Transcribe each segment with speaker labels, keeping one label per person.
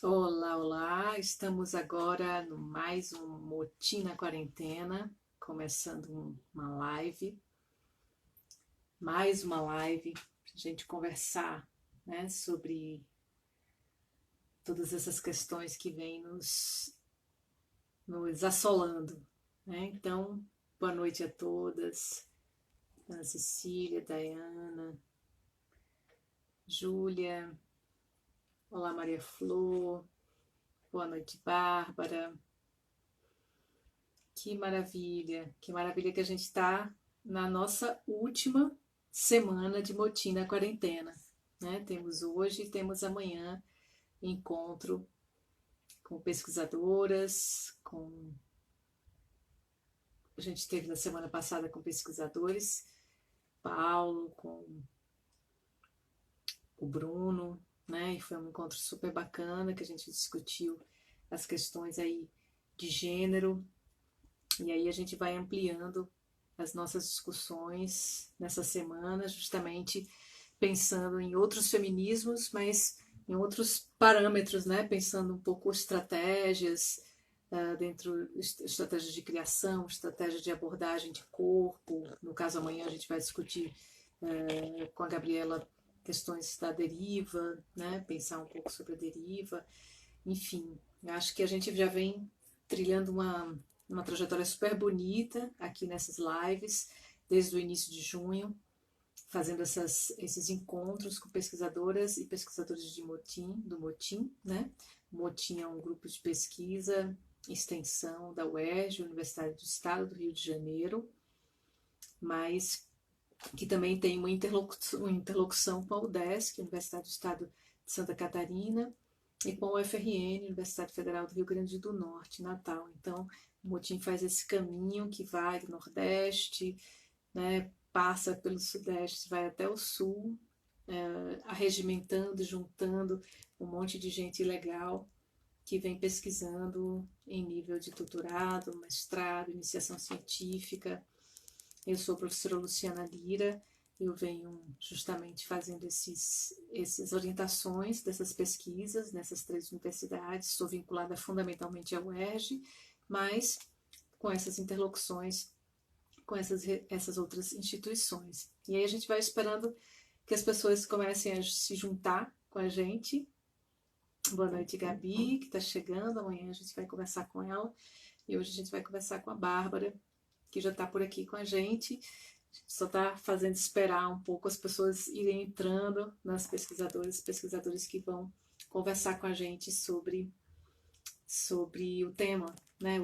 Speaker 1: Olá, olá! Estamos agora no mais um Motim na Quarentena, começando uma live, mais uma live para a gente conversar, né, sobre todas essas questões que vêm nos assolando, né? Então, boa noite a todas, Ana Cecília, Dayana, Júlia, olá Maria Flor, boa noite Bárbara. Que maravilha que a gente está na nossa última semana de motim na quarentena, né? Temos hoje, temos amanhã encontro com pesquisadoras, com a gente teve na semana passada com pesquisadores, Paulo, com o Bruno, né? E foi um encontro super bacana que a gente discutiu as questões aí de gênero. E aí a gente vai ampliando as nossas discussões nessa semana, justamente pensando em outros feminismos, mas em outros parâmetros, né? Pensando um pouco estratégias dentro estratégias de criação, estratégias de abordagem de corpo. No caso amanhã a gente vai discutir com a Gabriela questões da deriva, né? Pensar um pouco sobre a deriva. Enfim, acho que a gente já vem trilhando uma trajetória super bonita aqui nessas lives, desde o início de junho, fazendo esses encontros com pesquisadoras e pesquisadores de Motim, do Motim, né? Motim é um grupo de pesquisa, extensão da UERJ, Universidade do Estado do Rio de Janeiro, mas que também tem uma interlocução com a UDESC, Universidade do Estado de Santa Catarina, e com a UFRN, Universidade Federal do Rio Grande do Norte, Natal. Então, o Motim faz esse caminho que vai do Nordeste, né, passa pelo Sudeste, vai até o Sul, arregimentando, juntando um monte de gente legal que vem pesquisando em nível de doutorado, mestrado, iniciação científica. Eu sou a professora Luciana Lira, eu venho justamente fazendo essas orientações dessas pesquisas nessas três universidades. Sou vinculada fundamentalmente à UERJ, mas com essas interlocuções com essas outras instituições. E aí a gente vai esperando que as pessoas comecem a se juntar com a gente. Boa noite, Gabi, que está chegando. Amanhã a gente vai conversar com ela. E hoje a gente vai conversar com a Bárbara, que já está por aqui com a gente. Só está fazendo esperar um pouco as pessoas irem entrando nas pesquisadoras e pesquisadores que vão conversar com a gente sobre o tema, né?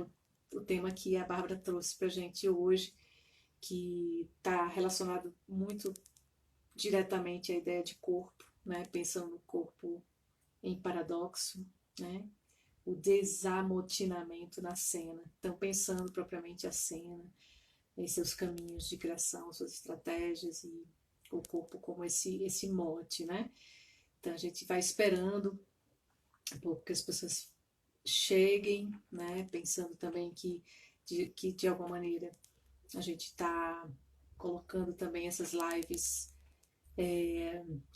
Speaker 1: O tema que a Bárbara trouxe para a gente hoje, que está relacionado muito diretamente à ideia de corpo, né? Pensando no corpo em paradoxo, né? O desamotinamento na cena. Então, pensando propriamente a cena, em seus caminhos de criação, suas estratégias e o corpo como esse mote, né? Então, a gente vai esperando um pouco que as pessoas cheguem, né? Pensando também que de alguma maneira a gente está colocando também essas lives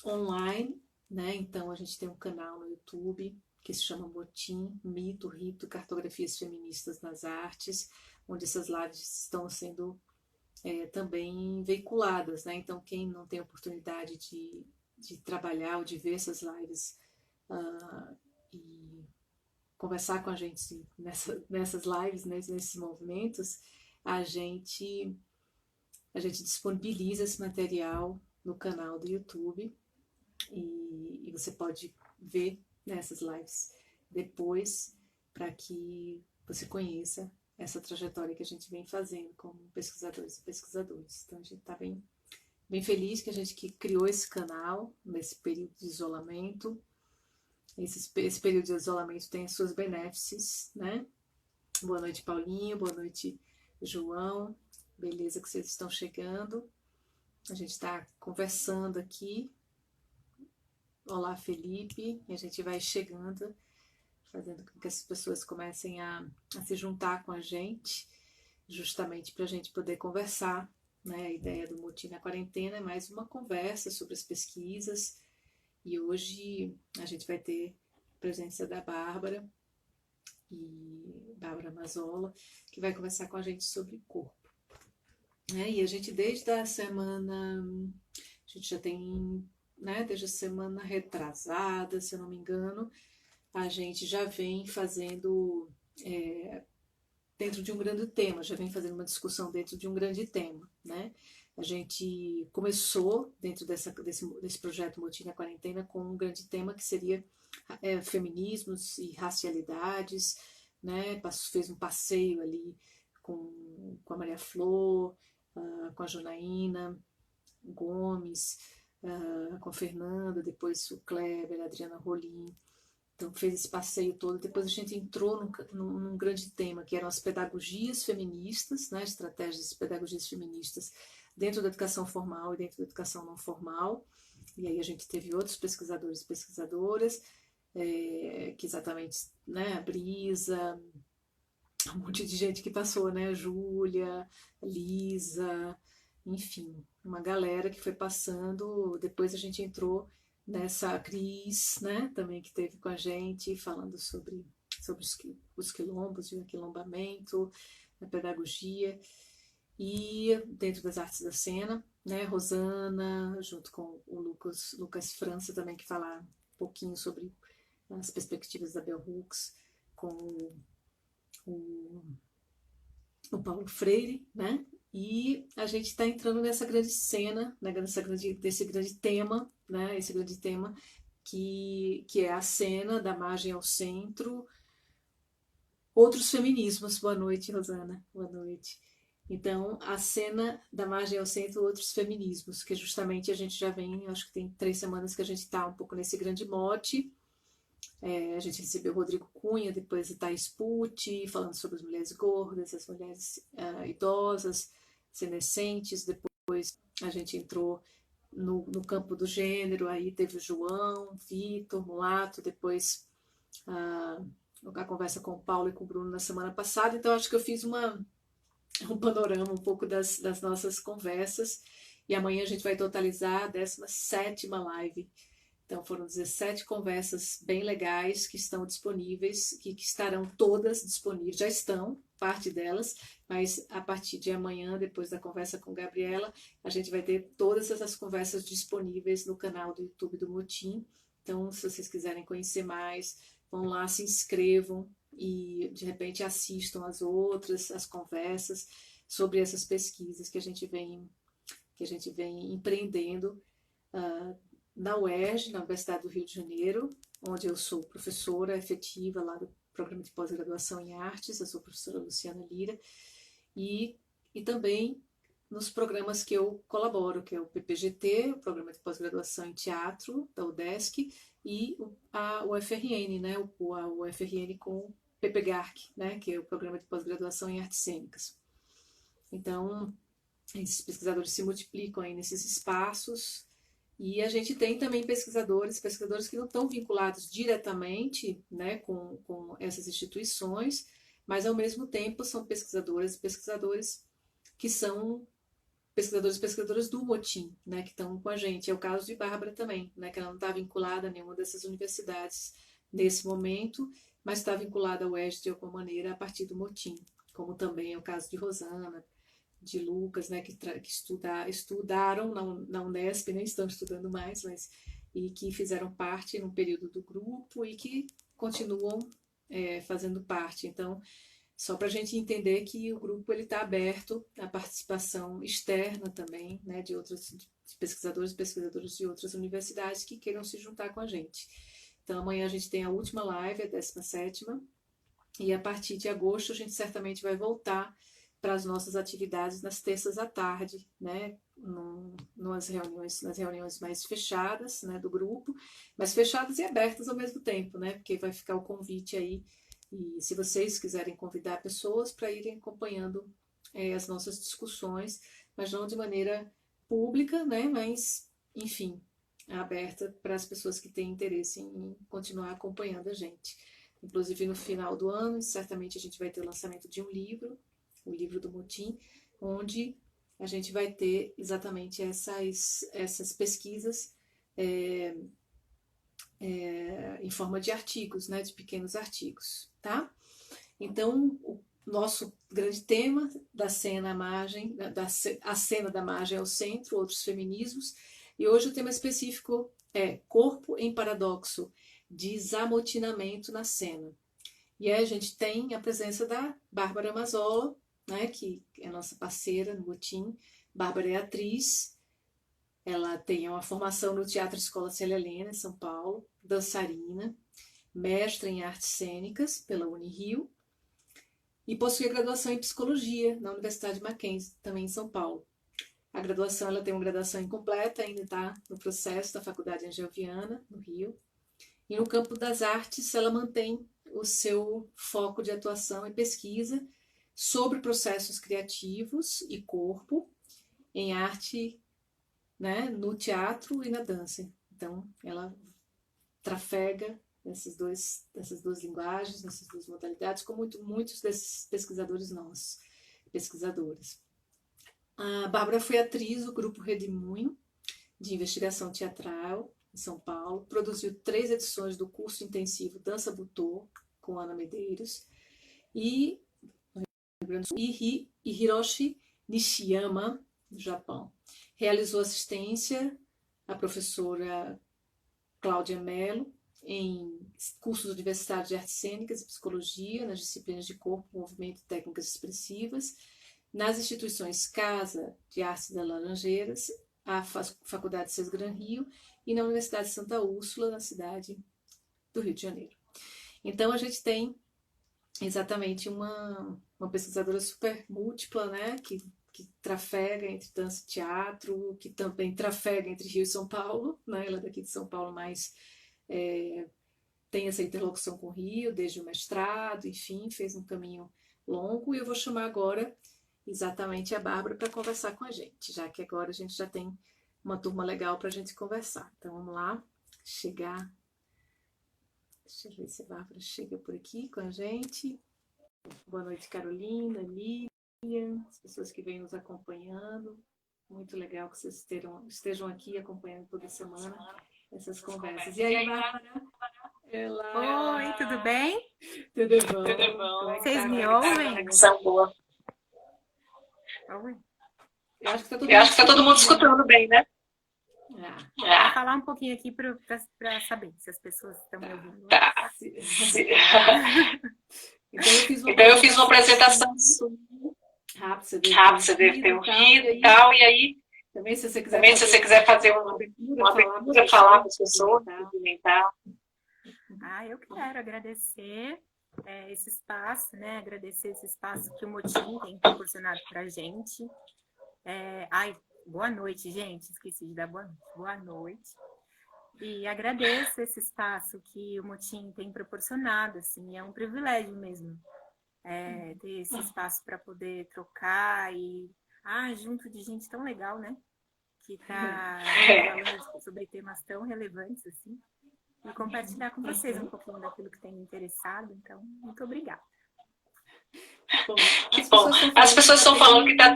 Speaker 1: online, né? Então a gente tem um canal no YouTube que se chama Motim, Mito, Rito, Cartografias Feministas nas Artes, onde essas lives estão sendo também veiculadas, né? Então quem não tem oportunidade de trabalhar ou de ver essas lives e conversar com a gente nessas lives, nesses movimentos, a gente, a gente disponibiliza esse material no canal do YouTube e você pode ver nessas lives depois para que você conheça essa trajetória que a gente vem fazendo como pesquisadores e pesquisadores. Então a gente está bem feliz que a gente que criou esse canal nesse período de isolamento. Esse período de isolamento tem as suas benéfices, né? Boa noite, Paulinho. Boa noite, João. Beleza que vocês estão chegando. A gente está conversando aqui. Olá, Felipe. E a gente vai chegando, fazendo com que as pessoas comecem a se juntar com a gente, justamente para a gente poder conversar. Né? A ideia do Motim na Quarentena é mais uma conversa sobre as pesquisas. E hoje a gente vai ter presença da Bárbara Mazzola, que vai conversar com a gente sobre corpo. E a gente desde a semana, a gente já tem, né, desde a semana retrasada, se eu não me engano, a gente já vem fazendo dentro de um grande tema, já vem fazendo uma discussão dentro de um grande tema, né? A gente começou dentro desse projeto Motim na Quarentena com um grande tema que seria feminismos e racialidades, né? Fez um passeio ali com a Maria Flor, com a Janaína Gomes, com a Fernanda, depois o Kleber, a Adriana Rolim. Então fez esse passeio todo. Depois a gente entrou num grande tema, que eram as pedagogias feministas, né? Estratégias de pedagogias feministas dentro da educação formal e dentro da educação não formal. E aí a gente teve outros pesquisadores e pesquisadoras, que exatamente, né, a Brisa, um monte de gente que passou, né, Júlia, Lisa, enfim, uma galera que foi passando. Depois a gente entrou nessa Cris, né, também que teve com a gente, falando sobre os quilombos e o aquilombamento, a pedagogia, e dentro das artes da cena, né, Rosana, junto com o Lucas França também, que fala um pouquinho sobre as perspectivas da Bell Hooks, com o Paulo Freire, né? E a gente está entrando nessa grande cena, né, desse grande tema, né? Esse grande tema que é a cena da margem ao centro, outros feminismos. Boa noite, Rosana. Boa noite. Então, a cena da margem ao centro, outros feminismos, que justamente a gente já vem, acho que tem 3 semanas que a gente está um pouco nesse grande mote. A gente recebeu o Rodrigo Cunha, depois o Thais Pucci, falando sobre as mulheres gordas, as mulheres idosas, senescentes. Depois a gente entrou no campo do gênero, aí teve o João, Vitor, Mulato, depois a conversa com o Paulo e com o Bruno na semana passada. Então acho que eu fiz um panorama um pouco das nossas conversas, e amanhã a gente vai totalizar a 17ª live. Então foram 17 conversas bem legais que estão disponíveis, que estarão todas disponíveis, já estão, parte delas, mas a partir de amanhã, depois da conversa com Gabriela, a gente vai ter todas essas conversas disponíveis no canal do YouTube do Motim. Então, se vocês quiserem conhecer mais, vão lá, se inscrevam e de repente assistam as conversas sobre essas pesquisas que a gente vem empreendendo na UERJ, na Universidade do Rio de Janeiro, onde eu sou professora efetiva lá do programa de pós-graduação em artes. Eu sou a professora Luciana Lira, e também nos programas que eu colaboro, que é o PPGT, o Programa de Pós-Graduação em Teatro, da UDESC, e a UFRN, né, a UFRN com o PPGARC, né, que é o Programa de Pós-Graduação em Artes Cênicas. Então, esses pesquisadores se multiplicam aí nesses espaços, e a gente tem também pesquisadores que não estão vinculados diretamente, né, com essas instituições, mas ao mesmo tempo são pesquisadoras e pesquisadores que são pesquisadores e pesquisadoras do Motim, né, que estão com a gente. É o caso de Bárbara também, né, que ela não está vinculada a nenhuma dessas universidades nesse momento, mas está vinculada ao UERJ de alguma maneira a partir do Motim, como também é o caso de Rosana, de Lucas, né, que estudaram na Unesp, nem estão estudando mais, e que fizeram parte num período do grupo e que continuam fazendo parte. Então, só para a gente entender que o grupo está aberto à participação externa também, né, de outros pesquisadores e pesquisadoras de outras universidades que queiram se juntar com a gente. Então, amanhã a gente tem a última live, a 17ª, e a partir de agosto a gente certamente vai voltar para as nossas atividades nas terças à tarde, né, nas reuniões mais fechadas, né, do grupo, mas fechadas e abertas ao mesmo tempo, né, porque vai ficar o convite aí, e se vocês quiserem convidar pessoas para irem acompanhando as nossas discussões, mas não de maneira pública, né, mas, enfim, aberta para as pessoas que têm interesse em continuar acompanhando a gente. Inclusive no final do ano, certamente a gente vai ter o lançamento de um livro, o livro do Motim, onde a gente vai ter exatamente essas pesquisas em forma de artigos, né, de pequenos artigos, tá? Então, o nosso grande tema da cena à margem, a cena da margem ao centro, outros feminismos, e hoje o tema específico é Corpo em Paradoxo, Desamotinamento na Cena. E aí a gente tem a presença da Bárbara Mazzola, né, que é nossa parceira no Motim. Bárbara é atriz, ela tem uma formação no Teatro Escola Célia Helena, em São Paulo, dançarina, mestra em artes cênicas pela Unirio e possui a graduação em psicologia na Universidade Mackenzie, também em São Paulo. A graduação, ela tem uma graduação incompleta, ainda está no processo da Faculdade Angel Viana, no Rio. E no campo das artes, ela mantém o seu foco de atuação e pesquisa sobre processos criativos e corpo em arte, né, no teatro e na dança. Então, ela trafega dessas duas linguagens, dessas duas modalidades, como muitos desses pesquisadores nossos, pesquisadoras. A Bárbara foi atriz do Grupo Redemoinho, de investigação teatral, em São Paulo. Produziu 3 edições do curso intensivo Dança Butô, com Ana Medeiros. E Hiroshi Nishiyama, no Japão. Realizou assistência à professora Cláudia Mello em cursos universitários de artes cênicas e psicologia, nas disciplinas de corpo, movimento e técnicas expressivas, nas instituições Casa de Artes das Laranjeiras, a Faculdade César Gran Rio e na Universidade de Santa Úrsula, na cidade do Rio de Janeiro. Então, a gente tem exatamente uma pesquisadora super múltipla, né, que trafega entre dança e teatro, que também trafega entre Rio e São Paulo, né, ela é daqui de São Paulo, mas tem essa interlocução com o Rio, desde o mestrado, enfim, fez um caminho longo, e eu vou chamar agora exatamente a Bárbara para conversar com a gente, já que agora a gente já tem uma turma legal para a gente conversar. Então, vamos lá, chegar. Deixa eu ver se a Bárbara chega por aqui com a gente. Boa noite, Carolina, Lívia, as pessoas que vêm nos acompanhando. Muito legal que vocês estejam aqui acompanhando toda semana essas conversas. E aí, Bárbara?
Speaker 2: Oi, tudo bem?
Speaker 1: Tudo bom?
Speaker 3: Tudo bom?
Speaker 2: Vocês me ouvem?
Speaker 3: Conexão boa.
Speaker 2: Oi.
Speaker 1: Eu acho que
Speaker 3: tá todo mundo escutando bem, né?
Speaker 2: Vou falar um pouquinho aqui para saber se as pessoas estão me ouvindo.
Speaker 3: Tá.
Speaker 1: Então eu fiz uma apresentação
Speaker 3: rápida, você deve ter ouvido e tal, e aí
Speaker 1: também se você
Speaker 3: quiser fazer uma abertura, falar para as pessoas, cumprimentar.
Speaker 2: Eu quero agradecer esse espaço, né? Agradecer esse espaço que o Motim tem proporcionado para a gente. Boa noite, gente. Esqueci de dar boa noite. Boa noite. E agradeço esse espaço que o Motim tem proporcionado, assim, é um privilégio mesmo ter esse espaço para poder trocar e junto de gente tão legal, né? Que está falando sobre temas tão relevantes, assim, e compartilhar com vocês um pouquinho daquilo que tem me interessado. Então, muito obrigada.
Speaker 3: Bom, as pessoas estão falando que está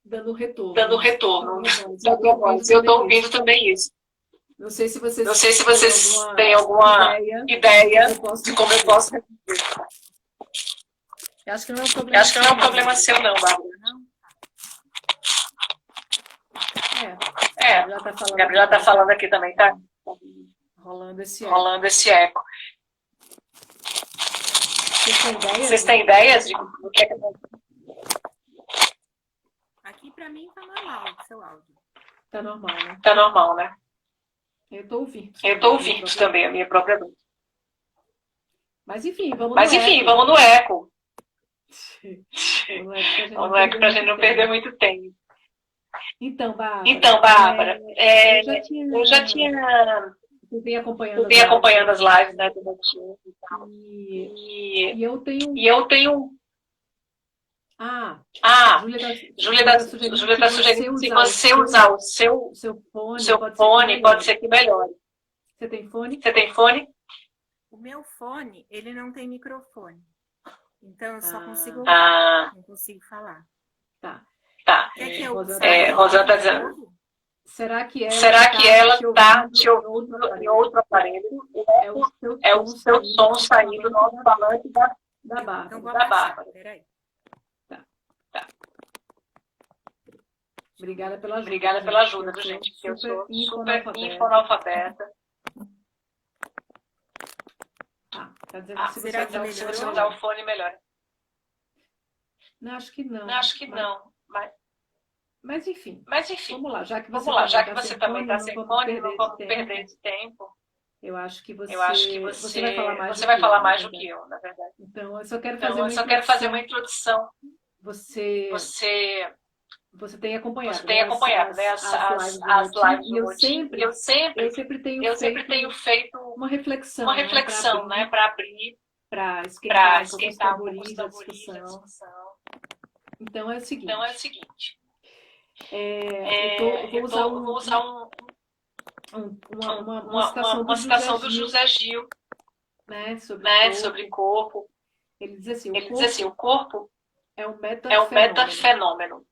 Speaker 1: dando retorno.
Speaker 3: Eu estou ouvindo também isso.
Speaker 1: Não sei se vocês
Speaker 3: têm alguma ideia de como eu posso responder.
Speaker 1: Eu acho que não é um problema seu,
Speaker 3: não, Bárbara. A Gabriela está falando aqui também, tá?
Speaker 1: Rolando
Speaker 3: esse eco. Vocês têm ideias de o que é que
Speaker 2: Aqui para mim tá normal o seu áudio.
Speaker 1: Tá normal, né?
Speaker 3: Tá normal, né?
Speaker 1: Eu tô ouvindo
Speaker 3: também a minha própria voz.
Speaker 1: Mas enfim, vamos
Speaker 3: no eco.
Speaker 1: Vamos no eco
Speaker 3: pra gente não perder muito tempo.
Speaker 1: Então,
Speaker 3: Bárbara, eu já tinha
Speaker 1: eu venho
Speaker 3: acompanhando as lives, né, do Motim e tal.
Speaker 1: E eu tenho...
Speaker 3: Júlia está sugerindo que se você usar o seu fone, pode ser que melhore.
Speaker 1: Você tem fone?
Speaker 2: O meu fone, ele não tem microfone. Então, eu só consigo ouvir. Não consigo falar.
Speaker 1: Tá.
Speaker 2: Quer que eu
Speaker 3: Rosana está dizendo.
Speaker 1: Será que
Speaker 3: Será que ela está te
Speaker 1: ouvindo
Speaker 3: ouvindo em outro aparelho? É o seu som saindo do alto-falante
Speaker 1: da
Speaker 2: Então
Speaker 1: Bárbara?
Speaker 2: vou
Speaker 3: Da
Speaker 2: abaixar,
Speaker 3: Bárbara.
Speaker 2: peraí.
Speaker 1: Obrigada pela ajuda,
Speaker 3: Obrigada
Speaker 1: gente,
Speaker 3: pela ajuda,
Speaker 1: porque
Speaker 3: viu,
Speaker 1: eu
Speaker 3: gente?
Speaker 1: sou
Speaker 3: Eu sou
Speaker 1: super
Speaker 3: super infoanalfabeta.
Speaker 1: Tá dizendo que se você
Speaker 2: será que
Speaker 1: usar o
Speaker 3: Se
Speaker 1: fone,
Speaker 3: você usar
Speaker 1: melhora.
Speaker 3: o fone, melhora.
Speaker 1: Não, acho que não.
Speaker 3: Não, acho que não.
Speaker 1: Mas enfim,
Speaker 3: Mas enfim,
Speaker 1: vamos lá. Já que
Speaker 3: vamos
Speaker 1: você
Speaker 3: lá.
Speaker 1: também
Speaker 3: Já que
Speaker 1: está
Speaker 3: você
Speaker 1: sem
Speaker 3: também
Speaker 1: fone,
Speaker 3: está
Speaker 1: não
Speaker 3: sem
Speaker 1: vamos
Speaker 3: fone, não
Speaker 1: perder
Speaker 3: vamos
Speaker 1: de
Speaker 3: perder
Speaker 1: tempo.
Speaker 3: de tempo.
Speaker 1: Eu acho que
Speaker 3: Eu acho que
Speaker 1: você vai falar mais
Speaker 3: você
Speaker 1: do
Speaker 3: vai
Speaker 1: que eu,
Speaker 3: falar
Speaker 1: na
Speaker 3: mais do
Speaker 1: verdade.
Speaker 3: que eu, na verdade.
Speaker 1: Então, eu só quero
Speaker 3: Então,
Speaker 1: fazer
Speaker 3: eu
Speaker 1: uma
Speaker 3: só quero fazer uma
Speaker 1: introdução.
Speaker 3: introdução.
Speaker 1: Você tem acompanhado,
Speaker 3: Você tem acompanhado, né,
Speaker 1: as lives do
Speaker 3: as
Speaker 1: Motim,
Speaker 3: lives
Speaker 1: e
Speaker 3: do Motim, e eu
Speaker 1: sempre tenho
Speaker 3: tenho feito
Speaker 1: uma reflexão,
Speaker 3: uma
Speaker 1: né,
Speaker 3: reflexão, né, para abrir,
Speaker 1: para
Speaker 3: para
Speaker 1: esquentar um pouco os
Speaker 3: esquentar um pouco os
Speaker 1: tamborins da
Speaker 3: tamborins da
Speaker 1: discussão.
Speaker 3: discussão.
Speaker 1: Então, é o
Speaker 3: Então, é o
Speaker 1: seguinte,
Speaker 3: seguinte,
Speaker 1: eu vou usar
Speaker 3: eu vou usar
Speaker 1: uma citação do
Speaker 3: uma
Speaker 1: José
Speaker 3: citação do
Speaker 1: Gil,
Speaker 3: José Gil,
Speaker 1: né, sobre o
Speaker 3: né,
Speaker 1: corpo.
Speaker 3: sobre corpo.
Speaker 1: Ele diz assim,
Speaker 3: Ele diz assim, o corpo
Speaker 1: é um
Speaker 3: é um
Speaker 1: metafenômeno,
Speaker 3: metafenômeno,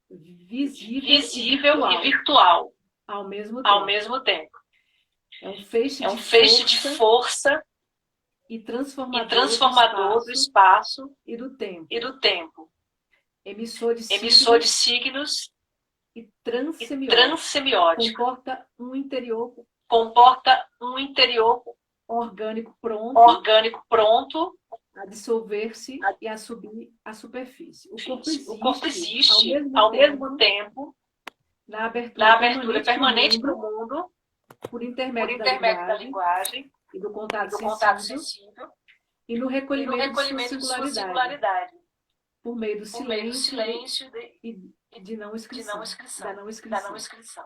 Speaker 1: visível
Speaker 3: visível e virtual
Speaker 1: ao mesmo
Speaker 3: ao
Speaker 1: tempo.
Speaker 3: mesmo tempo.
Speaker 1: É um feixe
Speaker 3: É um
Speaker 1: de
Speaker 3: feixe de
Speaker 1: força
Speaker 3: força
Speaker 1: e
Speaker 3: e
Speaker 1: transformador
Speaker 3: transformador do
Speaker 1: do
Speaker 3: espaço
Speaker 1: e do tempo.
Speaker 3: e do tempo.
Speaker 1: Emissor de
Speaker 3: Emissor de
Speaker 1: signos
Speaker 3: signos
Speaker 1: e
Speaker 3: e
Speaker 1: transsemiótico.
Speaker 3: transsemiótico.
Speaker 1: Comporta um interior
Speaker 3: Comporta um interior
Speaker 1: orgânico
Speaker 3: pronto
Speaker 1: a dissolver-se e a subir à superfície.
Speaker 3: O corpo existe
Speaker 1: ao mesmo tempo
Speaker 3: tempo
Speaker 1: na
Speaker 3: na
Speaker 1: abertura
Speaker 3: abertura permanente
Speaker 1: para
Speaker 3: para o mundo,
Speaker 1: por
Speaker 3: por
Speaker 1: intermédio da
Speaker 3: intermédio da
Speaker 1: linguagem
Speaker 3: linguagem
Speaker 1: e do
Speaker 3: e
Speaker 1: contato
Speaker 3: do contato
Speaker 1: sensível
Speaker 3: sensível
Speaker 1: e no
Speaker 3: e no
Speaker 1: recolhimento de sua
Speaker 3: recolhimento de sua
Speaker 1: singularidade,
Speaker 3: singularidade,
Speaker 1: por meio do
Speaker 3: por meio do
Speaker 1: silêncio
Speaker 3: silêncio
Speaker 1: e de não
Speaker 3: de
Speaker 1: inscrição, da não
Speaker 3: da
Speaker 1: inscrição.
Speaker 3: não inscrição.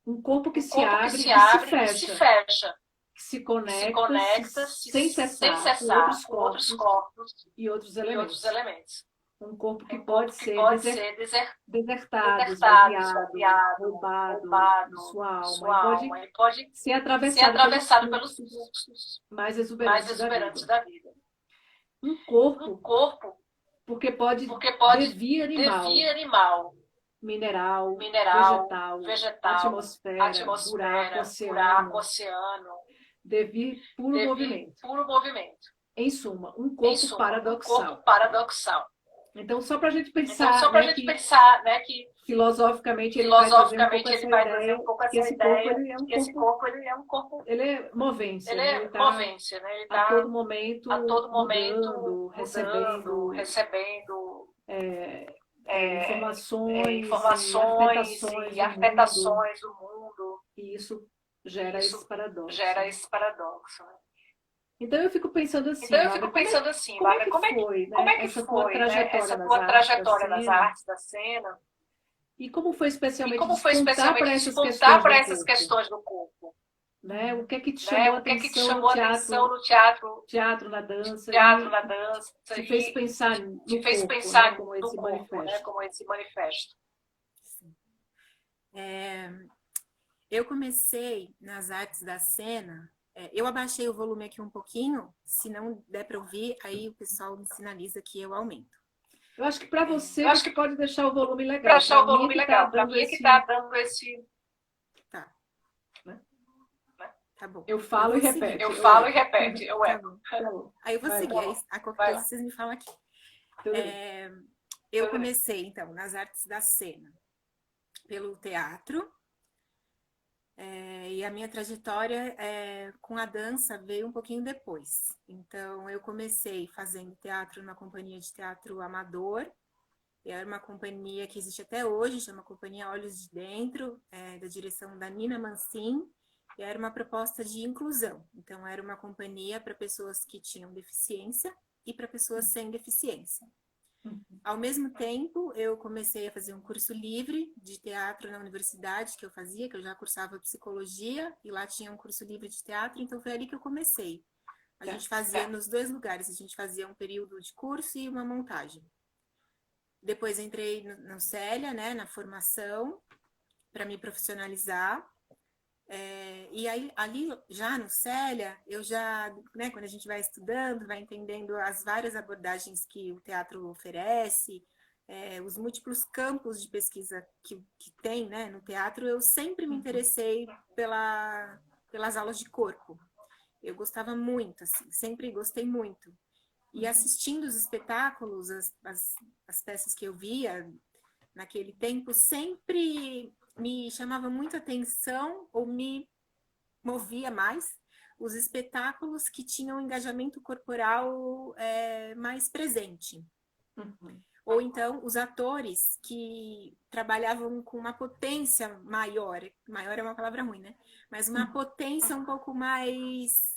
Speaker 1: Um corpo que
Speaker 3: Um
Speaker 1: se
Speaker 3: corpo que
Speaker 1: abre
Speaker 3: se
Speaker 1: e se
Speaker 3: abre e se
Speaker 1: fecha,
Speaker 3: fecha,
Speaker 1: que se
Speaker 3: que se
Speaker 1: conecta
Speaker 3: conecta
Speaker 1: sem
Speaker 3: sem
Speaker 1: cessar
Speaker 3: cessar com outros corpos
Speaker 1: e outros
Speaker 3: e outros
Speaker 1: elementos.
Speaker 3: elementos.
Speaker 1: Um corpo que
Speaker 3: Um
Speaker 1: pode
Speaker 3: corpo que
Speaker 1: ser
Speaker 3: pode ser
Speaker 1: desertado,
Speaker 3: desertado,
Speaker 1: esvaziado,
Speaker 3: roubado
Speaker 1: roubado de
Speaker 3: de
Speaker 1: sua alma
Speaker 3: sua
Speaker 1: e
Speaker 3: alma e pode
Speaker 1: ser
Speaker 3: ser
Speaker 1: atravessado pelos
Speaker 3: atravessado pelos
Speaker 1: fluxos
Speaker 3: fluxos
Speaker 1: mais
Speaker 3: mais
Speaker 1: exuberantes da
Speaker 3: exuberantes
Speaker 1: vida.
Speaker 3: da vida.
Speaker 1: Um
Speaker 3: Um
Speaker 1: corpo,
Speaker 3: corpo,
Speaker 1: porque pode
Speaker 3: porque pode
Speaker 1: devir animal,
Speaker 3: devir animal,
Speaker 1: mineral,
Speaker 3: mineral,
Speaker 1: vegetal, atmosfera, buraco,
Speaker 3: buraco,
Speaker 1: oceano,
Speaker 3: oceano,
Speaker 1: devir puro
Speaker 3: devir
Speaker 1: movimento.
Speaker 3: puro movimento.
Speaker 1: Em suma, um
Speaker 3: Em
Speaker 1: corpo
Speaker 3: suma, um
Speaker 1: paradoxal.
Speaker 3: corpo paradoxal.
Speaker 1: Então, só para a gente
Speaker 3: Então,
Speaker 1: pensar,
Speaker 3: só para a
Speaker 1: né,
Speaker 3: gente
Speaker 1: que
Speaker 3: pensar, né, que
Speaker 1: filosoficamente ele vai trazer um pouco
Speaker 3: filosoficamente ele
Speaker 1: essa
Speaker 3: vai
Speaker 1: ideia
Speaker 3: trazer um pouco
Speaker 1: que
Speaker 3: essa
Speaker 1: esse corpo
Speaker 3: ideia
Speaker 1: ele é um
Speaker 3: que esse
Speaker 1: corpo,
Speaker 3: corpo ele é um corpo,
Speaker 1: ele é movência,
Speaker 3: ele
Speaker 1: né? Ele
Speaker 3: é
Speaker 1: está
Speaker 3: movência, né? Ele
Speaker 1: a
Speaker 3: está
Speaker 1: todo momento
Speaker 3: a todo momento
Speaker 1: mudando, recebendo
Speaker 3: recebendo
Speaker 1: informações
Speaker 3: informações
Speaker 1: e
Speaker 3: e
Speaker 1: afetações
Speaker 3: afetações do mundo.
Speaker 1: e isso gera
Speaker 3: Isso
Speaker 1: esse paradoxo.
Speaker 3: gera esse paradoxo, né?
Speaker 1: Então eu fico pensando assim,
Speaker 3: Então eu
Speaker 1: Bárbara,
Speaker 3: fico pensando assim,
Speaker 1: como é
Speaker 3: Bárbara,
Speaker 1: que foi,
Speaker 3: como
Speaker 1: né,
Speaker 3: é que
Speaker 1: essa tua
Speaker 3: foi, né,
Speaker 1: trajetória
Speaker 3: essa
Speaker 1: nas
Speaker 3: tua
Speaker 1: artes da
Speaker 3: trajetória nas
Speaker 1: cena
Speaker 3: artes da cena
Speaker 1: e como foi
Speaker 3: e
Speaker 1: especialmente
Speaker 3: como foi
Speaker 1: despontar para
Speaker 3: especialmente
Speaker 1: essas
Speaker 3: despontar
Speaker 1: questões
Speaker 3: para
Speaker 1: do
Speaker 3: essas
Speaker 1: corpo,
Speaker 3: questões do corpo,
Speaker 1: né? O que é que te
Speaker 3: né?
Speaker 1: chamou a
Speaker 3: O que é que te
Speaker 1: atenção no
Speaker 3: chamou a atenção no
Speaker 1: teatro, na dança
Speaker 3: teatro,
Speaker 1: e
Speaker 3: na dança
Speaker 1: te fez
Speaker 3: e
Speaker 1: pensar
Speaker 3: te
Speaker 1: no
Speaker 3: fez
Speaker 1: corpo, né,
Speaker 3: pensar
Speaker 1: como
Speaker 3: no
Speaker 1: esse
Speaker 3: corpo, né,
Speaker 1: manifesto?
Speaker 3: como esse manifesto?
Speaker 2: Eu comecei nas artes da cena. Eu abaixei o volume aqui um pouquinho, se não der para ouvir, aí o pessoal me sinaliza que eu aumento.
Speaker 1: Eu acho que para você,
Speaker 3: Eu acho
Speaker 1: você
Speaker 3: que
Speaker 1: pode deixar o volume legal.
Speaker 3: para achar o
Speaker 1: Pra mim é
Speaker 3: volume
Speaker 1: que
Speaker 3: legal, para
Speaker 1: dando
Speaker 3: mim é que
Speaker 1: esse,
Speaker 3: está dando esse.
Speaker 2: Tá. Tá bom.
Speaker 1: eu falo e
Speaker 2: vou
Speaker 1: repete.
Speaker 2: seguir.
Speaker 3: Eu falo e repete, eu
Speaker 2: Tá
Speaker 3: eco.
Speaker 2: bom.
Speaker 1: Tá bom.
Speaker 2: Aí eu vou
Speaker 1: Vai
Speaker 2: seguir,
Speaker 1: lá.
Speaker 2: aí a qualquer
Speaker 3: Vai
Speaker 2: coisa
Speaker 3: lá.
Speaker 2: vocês me falam aqui.
Speaker 1: Tudo bem.
Speaker 2: Eu comecei, então, nas artes da cena, pelo teatro, e a minha trajetória com a dança veio um pouquinho depois. Então, eu comecei fazendo teatro na companhia de teatro amador. Era uma companhia que existe até hoje, chama Companhia Olhos de Dentro, da direção da Nina Mancin, e era uma proposta de inclusão. Então, era uma companhia para pessoas que tinham deficiência e para pessoas sem deficiência. Ao mesmo tempo, eu comecei a fazer um curso livre de teatro na universidade que eu fazia, que eu já cursava psicologia, e lá tinha um curso livre de teatro, então foi ali que eu comecei. A gente fazia nos dois lugares, a gente fazia um período de curso e uma montagem. Depois entrei no Célia, né, na formação, para me profissionalizar. E aí, ali, já no Célia, eu já, né, quando a gente vai estudando, vai entendendo as várias abordagens que o teatro oferece, os múltiplos campos de pesquisa que tem, né, no teatro, eu sempre me interessei pelas aulas de corpo. Eu gostava muito, assim, sempre gostei muito. E assistindo os espetáculos, as peças que eu via naquele tempo, sempre me chamava muito a atenção ou me movia mais os espetáculos que tinham engajamento corporal mais presente. Ou então os atores que trabalhavam com uma potência maior é uma palavra ruim, né? Mas uma potência um pouco mais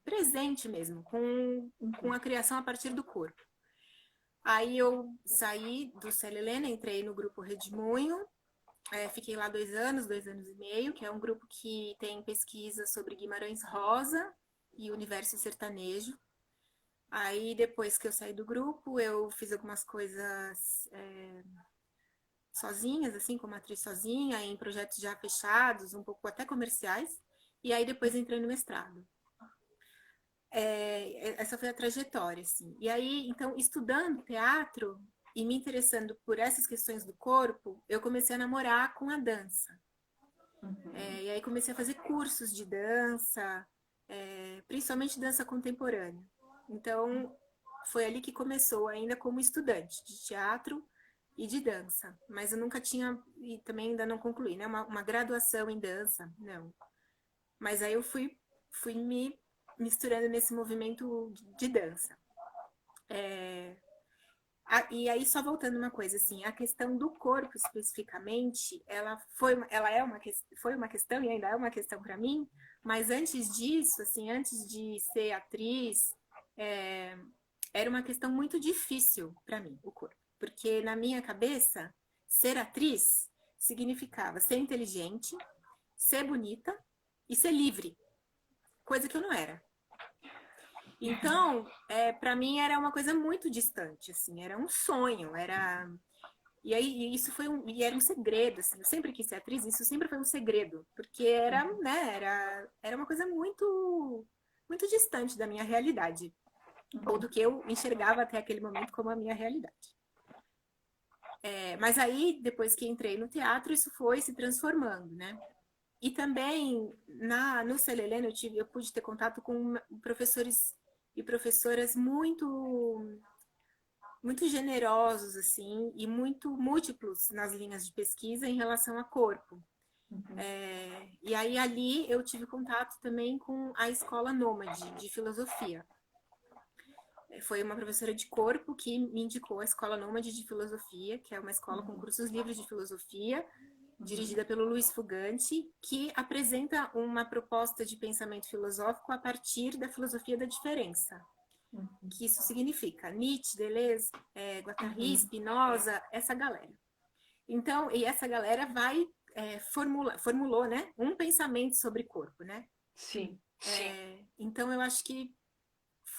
Speaker 2: presente mesmo, com a criação a partir do corpo. Aí eu saí do Célia Helena, entrei no grupo Redemoinho, fiquei lá 2 anos e meio, que é um grupo que tem pesquisa sobre Guimarães Rosa e universo sertanejo. Aí, depois que eu saí do grupo, eu fiz algumas coisas sozinhas, assim, como atriz sozinha, em projetos já fechados, um pouco até comerciais. E aí, depois entrei no mestrado. Essa foi a trajetória, assim. E aí, então, estudando teatro e me interessando por essas questões do corpo, eu comecei a namorar com a dança. E aí comecei a fazer cursos de dança, principalmente dança contemporânea. Então, foi ali que começou, ainda como estudante de teatro e de dança. Mas eu nunca tinha, e também ainda não concluí, né? Uma graduação em dança, não. Mas aí eu fui me misturando nesse movimento de dança. E aí, só voltando uma coisa, assim, a questão do corpo especificamente, foi uma questão e ainda é uma questão para mim, mas antes disso, assim, antes de ser atriz, era uma questão muito difícil para mim, o corpo. Porque na minha cabeça, ser atriz significava ser inteligente, ser bonita e ser livre, coisa que eu não era. Então, para mim era uma coisa muito distante, assim, era um sonho, e aí isso era um segredo, assim, eu sempre quis ser atriz, isso sempre foi um segredo, porque era uma coisa muito muito distante da minha realidade, ou do que eu enxergava até aquele momento como a minha realidade. Mas aí, depois que entrei no teatro, isso foi se transformando, né? E também, no Célia Helena, eu pude ter contato com professores e professoras muito muito generosos, assim, e muito múltiplos nas linhas de pesquisa em relação a corpo. E aí, ali, eu tive contato também com a Escola Nômade de Filosofia. Foi uma professora de corpo que me indicou a Escola Nômade de Filosofia, que é uma escola com cursos livres de filosofia, dirigida pelo Luiz Fugante, que apresenta uma proposta de pensamento filosófico a partir da filosofia da diferença. Que isso significa Nietzsche, Deleuze, Guattari, Spinoza, essa galera. Então, e essa galera formulou, né, um pensamento sobre corpo, né?
Speaker 1: Sim.
Speaker 2: Então, eu acho que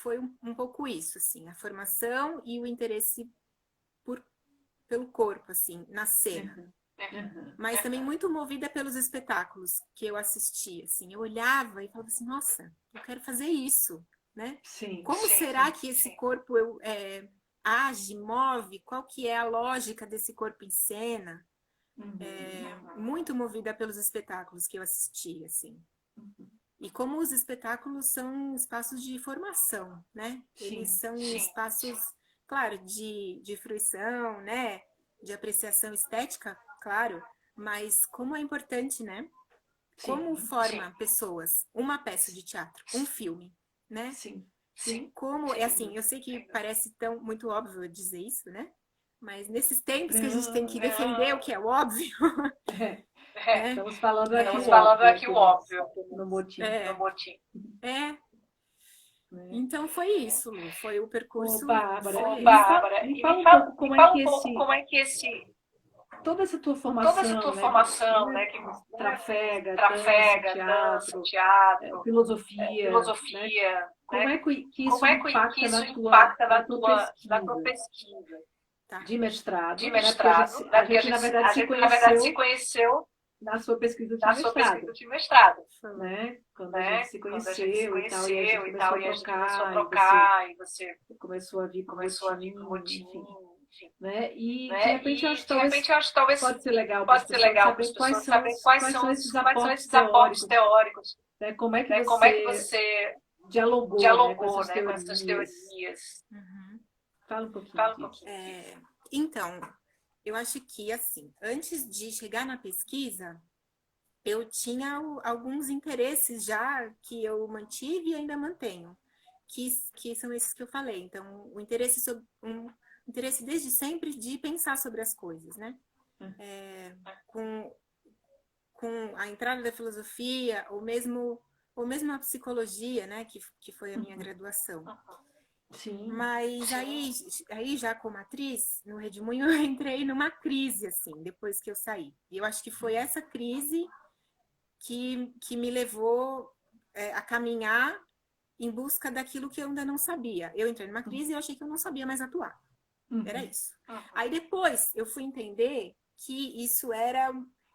Speaker 2: foi um pouco isso, assim, a formação e o interesse pelo corpo, assim, na cena. Mas também muito movida pelos espetáculos que eu assistia, assim, eu olhava e falava assim, nossa, eu quero fazer isso, né? Como será que esse corpo age, move? Qual que é a lógica desse corpo em cena? Muito movida pelos espetáculos que eu assistia, assim. E como os espetáculos são espaços de formação, né? Eles são espaços, claro, de fruição, né? De apreciação estética, claro, mas como é importante, né? Como forma pessoas, uma peça de teatro, um filme, né? Como, assim, eu sei que parece muito óbvio dizer isso, né? Mas nesses tempos que a gente tem que defender o que é óbvio...
Speaker 1: Estamos falando aqui o óbvio. No motim.
Speaker 2: Então foi isso, Lu. Foi o percurso.
Speaker 1: Bárbara, me fala um pouco como é que toda essa tua formação, né, que trafega, dança, teatro, filosofia, né? Como é que isso impacta na tua pesquisa? De mestrado, porque a gente na verdade se conheceu na sua pesquisa de mestrado, né? Quando a gente se conheceu e tal, e a gente começou a trocar, e você começou a vir pro motim, enfim. né? E de
Speaker 3: né?
Speaker 1: repente eu
Speaker 3: E
Speaker 1: acho que
Speaker 3: de repente eu acho que talvez
Speaker 1: pode ser legal para as
Speaker 3: pode ser
Speaker 1: pessoas
Speaker 3: legal para as
Speaker 1: saber
Speaker 3: pessoas saberem quais
Speaker 1: quais são esses
Speaker 3: são
Speaker 1: aportes
Speaker 3: esses aportes
Speaker 1: teóricos,
Speaker 3: teóricos,
Speaker 1: né? Como é que
Speaker 3: né? Como é que
Speaker 1: você
Speaker 3: você
Speaker 1: dialogou, né, com
Speaker 3: dialogou,
Speaker 1: essas
Speaker 3: né, com essas
Speaker 1: teorias?
Speaker 3: teorias?
Speaker 2: Uhum.
Speaker 1: Fala um pouquinho
Speaker 3: Fala um
Speaker 1: disso.
Speaker 3: pouquinho disso.
Speaker 2: Então, eu acho que, assim, antes de chegar na pesquisa, eu tinha alguns interesses já que eu mantive e ainda mantenho, que são esses que eu falei. Então, o interesse um interesse desde sempre de pensar sobre as coisas, né? Com, com a entrada da filosofia, ou mesmo a psicologia, né? Que foi a minha graduação.
Speaker 1: Sim.
Speaker 2: Mas aí já como atriz, no Redemoinho, eu entrei numa crise, assim, depois que eu saí. E eu acho que foi essa crise que me levou a caminhar em busca daquilo que eu ainda não sabia. Eu entrei numa crise e eu achei que eu não sabia mais atuar. Era isso. Aí depois eu fui entender que isso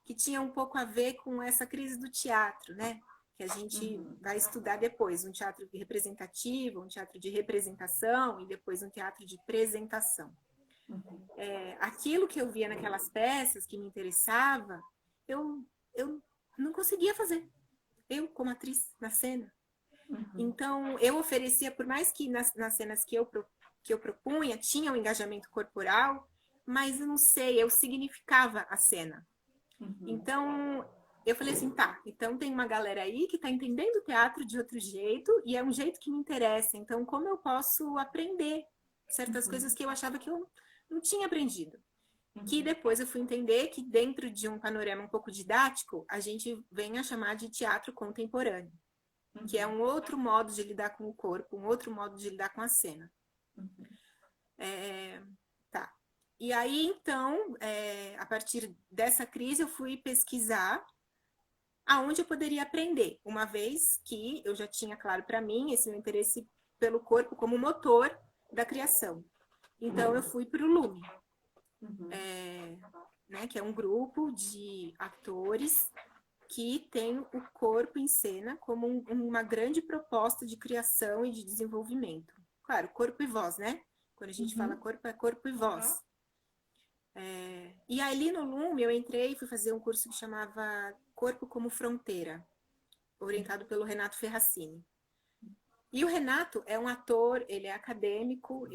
Speaker 2: que tinha um pouco a ver com essa crise do teatro, né? Que a gente vai estudar depois, um teatro representativo, um teatro de representação e depois um teatro de apresentação. Aquilo que eu via naquelas peças que me interessava, eu não conseguia fazer. Eu, como atriz, na cena. Então, eu oferecia, por mais que nas cenas que eu propunha, tinha um engajamento corporal, mas eu não sei, eu significava a cena. Então, eu falei assim, tá, então tem uma galera aí que está entendendo o teatro de outro jeito, e é um jeito que me interessa. Então, como eu posso aprender certas coisas que eu achava que eu não tinha aprendido? Que depois eu fui entender que dentro de um panorama um pouco didático, a gente vem a chamar de teatro contemporâneo, que é um outro modo de lidar com o corpo, um outro modo de lidar com a cena. Tá. E aí, então, a partir dessa crise, eu fui pesquisar aonde eu poderia aprender, uma vez que eu já tinha claro para mim esse meu interesse pelo corpo como motor da criação. Então, eu fui para o Lume, né, que é um grupo de atores que tem o corpo em cena como uma grande proposta de criação e de desenvolvimento. Claro, corpo e voz, né? Quando a gente fala corpo, é corpo e voz. E ali no Lume eu entrei e fui fazer um curso que chamava Corpo como Fronteira, orientado pelo Renato Ferracini. E o Renato é um ator, ele é acadêmico,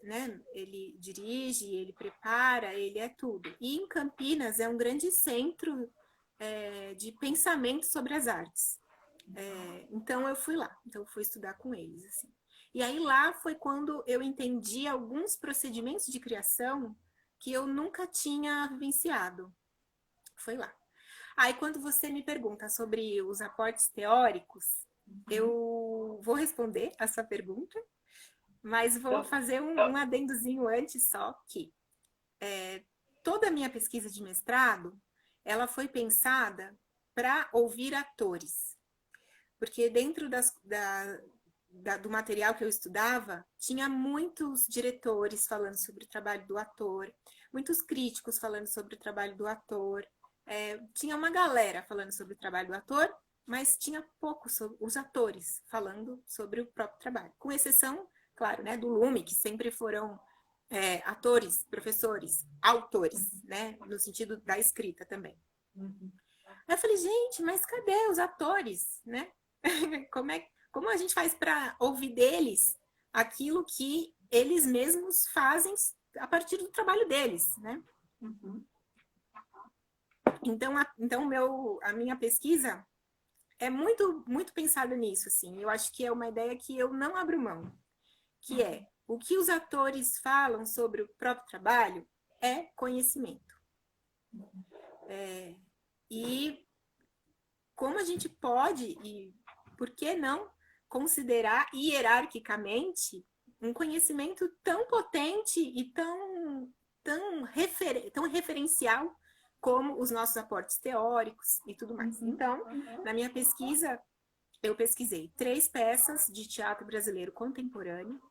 Speaker 2: né, ele dirige, ele prepara, ele é tudo. E em Campinas é um grande centro de pensamento sobre as artes. Então eu fui lá, então eu fui estudar com eles. Assim. E aí lá foi quando eu entendi alguns procedimentos de criação que eu nunca tinha vivenciado. Foi lá. Aí quando você me pergunta sobre os aportes teóricos, eu vou responder a sua pergunta, mas vou fazer um adendozinho antes só, que toda a minha pesquisa de mestrado, ela foi pensada para ouvir atores. Porque dentro do material que eu estudava, tinha muitos diretores falando sobre o trabalho do ator, muitos críticos falando sobre o trabalho do ator, tinha uma galera falando sobre o trabalho do ator, mas tinha poucos os atores falando sobre o próprio trabalho. Com exceção, claro, né, do Lume, que sempre foram atores, professores, autores, né, no sentido da escrita também. Aí eu falei, gente, mas cadê os atores, né? Como a gente faz para ouvir deles aquilo que eles mesmos fazem a partir do trabalho deles, né? Então, a minha pesquisa é muito, muito pensada nisso, assim. Eu acho que é uma ideia que eu não abro mão, que é o que os atores falam sobre o próprio trabalho é conhecimento. E como a gente pode, e por que não, considerar hierarquicamente um conhecimento tão potente e tão referencial como os nossos aportes teóricos e tudo mais. Então, na minha pesquisa, eu pesquisei 3 peças de teatro brasileiro contemporâneo,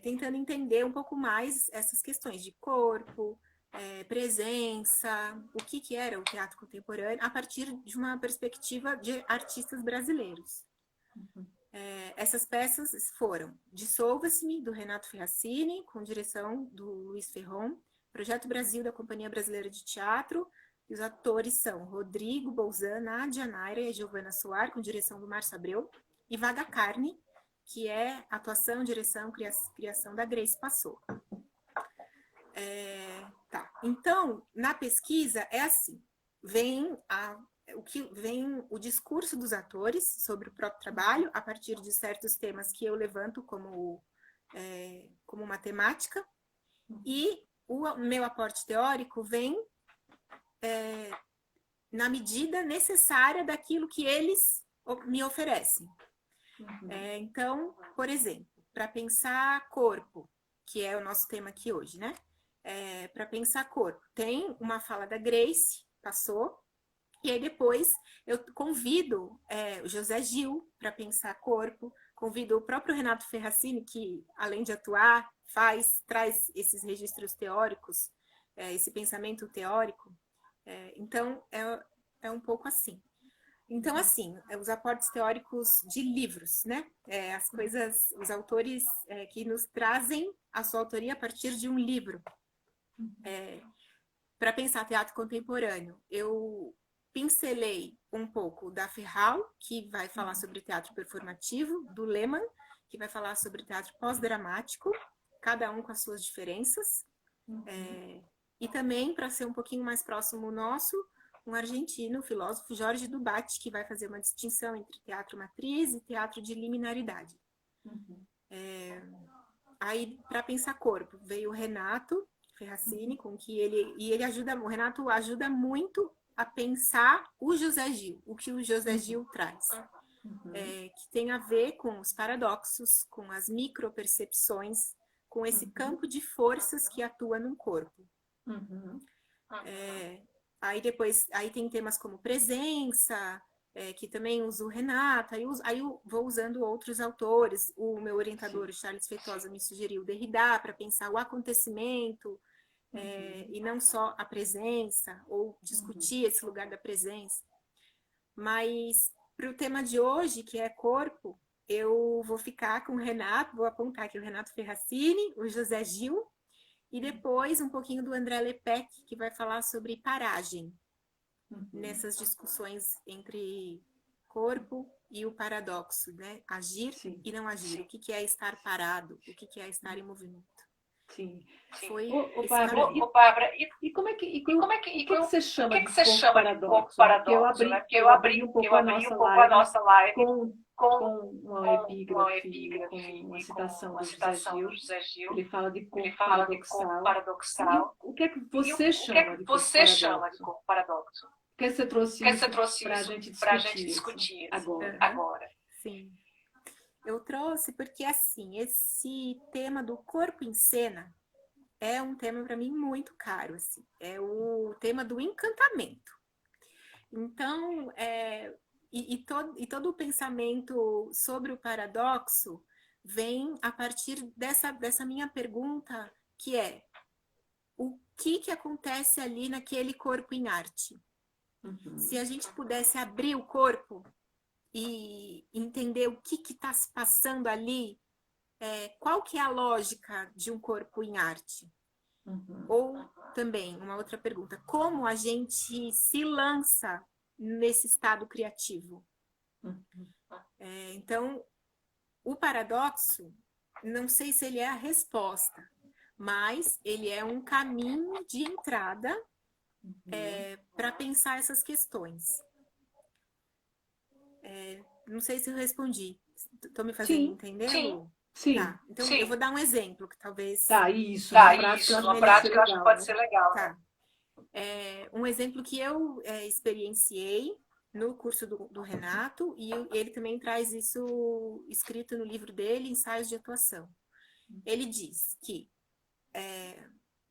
Speaker 2: tentando entender um pouco mais essas questões de corpo, presença, o que era o teatro contemporâneo, a partir de uma perspectiva de artistas brasileiros. Essas peças foram Dissolva-se-me, do Renato Ferracini, com direção do Luiz Ferron, Projeto Brasil, da Companhia Brasileira de Teatro, e os atores são Rodrigo Bolzan, Nádia Naira e Giovana Soar, com direção do Márcio Abreu, e Vaga Carne, que é atuação, direção, criação da Grace Passou. Tá. Então, na pesquisa é assim, vem o discurso dos atores sobre o próprio trabalho, a partir de certos temas que eu levanto como uma temática, e o meu aporte teórico vem na medida necessária daquilo que eles me oferecem. Então, por exemplo, para pensar corpo, que é o nosso tema aqui hoje, né? Para pensar corpo, tem uma fala da Grace Passou, e aí depois eu convido o José Gil para pensar corpo, convido o próprio Renato Ferracini, que além de atuar, traz esses registros teóricos, esse pensamento teórico. Então, é um pouco assim. Então, assim, os aportes teóricos de livros, né? As coisas, os autores que nos trazem a sua autoria a partir de um livro. Para pensar teatro contemporâneo, eu pincelei um pouco da Ferral, que vai falar sobre teatro performativo, do Lehmann, que vai falar sobre teatro pós-dramático, cada um com as suas diferenças. E também, para ser um pouquinho mais próximo nosso, um argentino, o filósofo Jorge Dubat, que vai fazer uma distinção entre teatro matriz e teatro de liminaridade. Aí, para pensar corpo, veio o Renato Ferracini, com que o Renato ajuda muito a pensar o José Gil, o que o José Gil traz, que tem a ver com os paradoxos, com as micropercepções, com esse campo de forças que atua num corpo. Aí depois, aí tem temas como presença, que também uso o Renato, aí eu vou usando outros autores. O meu orientador, Charles Feitosa, me sugeriu Derrida para pensar o acontecimento, e não só a presença, ou discutir esse lugar da presença. Mas para o tema de hoje, que é corpo, eu vou ficar com o Renato, vou apontar aqui o Renato Ferracini, o José Gil, e depois um pouquinho do André Lepec, que vai falar sobre paragem, nessas discussões entre corpo e o paradoxo, né? Agir e não agir. O que é estar parado? O que é estar em movimento?
Speaker 1: Sim.
Speaker 2: Foi
Speaker 3: Bárbara,
Speaker 1: E como é que
Speaker 3: o que
Speaker 1: você chama
Speaker 3: você
Speaker 1: de
Speaker 3: chama de corpo paradoxo? Porque eu abri um pouco a nossa live com
Speaker 1: uma epígrafe, com uma citação do José Gil. Ele fala de corpo paradoxal. O que é que você chama de corpo paradoxo? Por que você trouxe isso para a gente discutir agora?
Speaker 2: Sim. Eu trouxe porque, assim, esse tema do corpo em cena é um tema para mim muito caro, assim. É o tema do encantamento. Então, todo o pensamento sobre o paradoxo vem a partir dessa minha pergunta, que é: o que acontece ali naquele corpo em arte? Se a gente pudesse abrir o corpo e entender o que está se passando ali, qual que é a lógica de um corpo em arte? Ou também, uma outra pergunta, como a gente se lança nesse estado criativo? Então, o paradoxo, não sei se ele é a resposta, mas ele é um caminho de entrada para pensar essas questões. Não sei se eu respondi. Estou me fazendo entender?
Speaker 1: Sim.
Speaker 2: Tá. Então, eu vou dar um exemplo que talvez...
Speaker 3: Uma prática eu acho que pode ser legal.
Speaker 2: Tá. Um exemplo que eu experienciei no curso do Renato, e ele também traz isso escrito no livro dele, Ensaios de Atuação. Ele diz que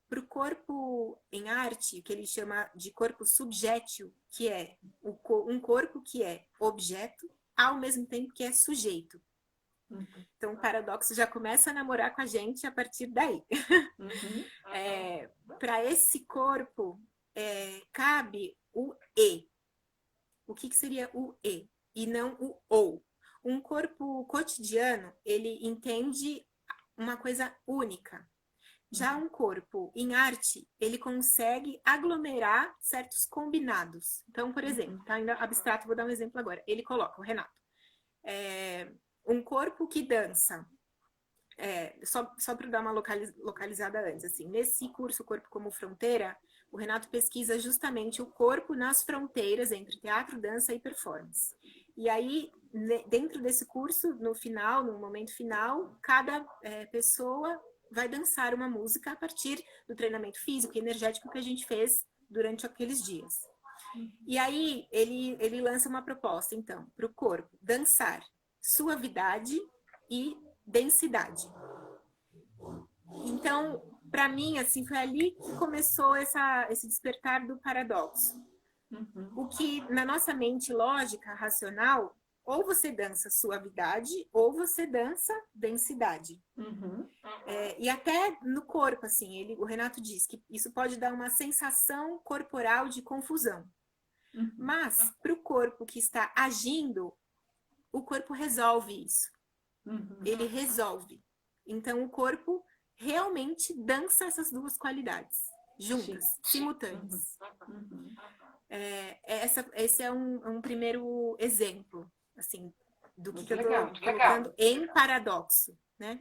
Speaker 2: para o corpo em arte, que ele chama de corpo subjétil, que é um corpo que é objeto, ao mesmo tempo que é sujeito. Então, o paradoxo já começa a namorar com a gente a partir daí. Para esse corpo, cabe o E. O que seria o E? E não o ou. Um corpo cotidiano, ele entende uma coisa única. Já um corpo em arte, ele consegue aglomerar certos combinados. Então, por exemplo, tá ainda abstrato, vou dar um exemplo agora. Ele coloca, o Renato, um corpo que dança. Só para dar uma localizada antes, assim, nesse curso Corpo como Fronteira, o Renato pesquisa justamente o corpo nas fronteiras entre teatro, dança e performance. E aí, dentro desse curso, no final, no momento final, cada pessoa vai dançar uma música a partir do treinamento físico e energético que a gente fez durante aqueles dias. E aí, ele lança uma proposta, então, para o corpo dançar suavidade e densidade. Então, para mim, assim, foi ali que começou esse despertar do paradoxo. O que, na nossa mente lógica, racional, ou você dança suavidade, ou você dança densidade. E até no corpo, assim, o Renato diz que isso pode dar uma sensação corporal de confusão. Mas, para o corpo que está agindo, o corpo resolve isso. Ele resolve. Então, o corpo realmente dança essas duas qualidades, juntas, simultâneas. Esse é um primeiro exemplo, assim, do que eu estou colocando em paradoxo, né?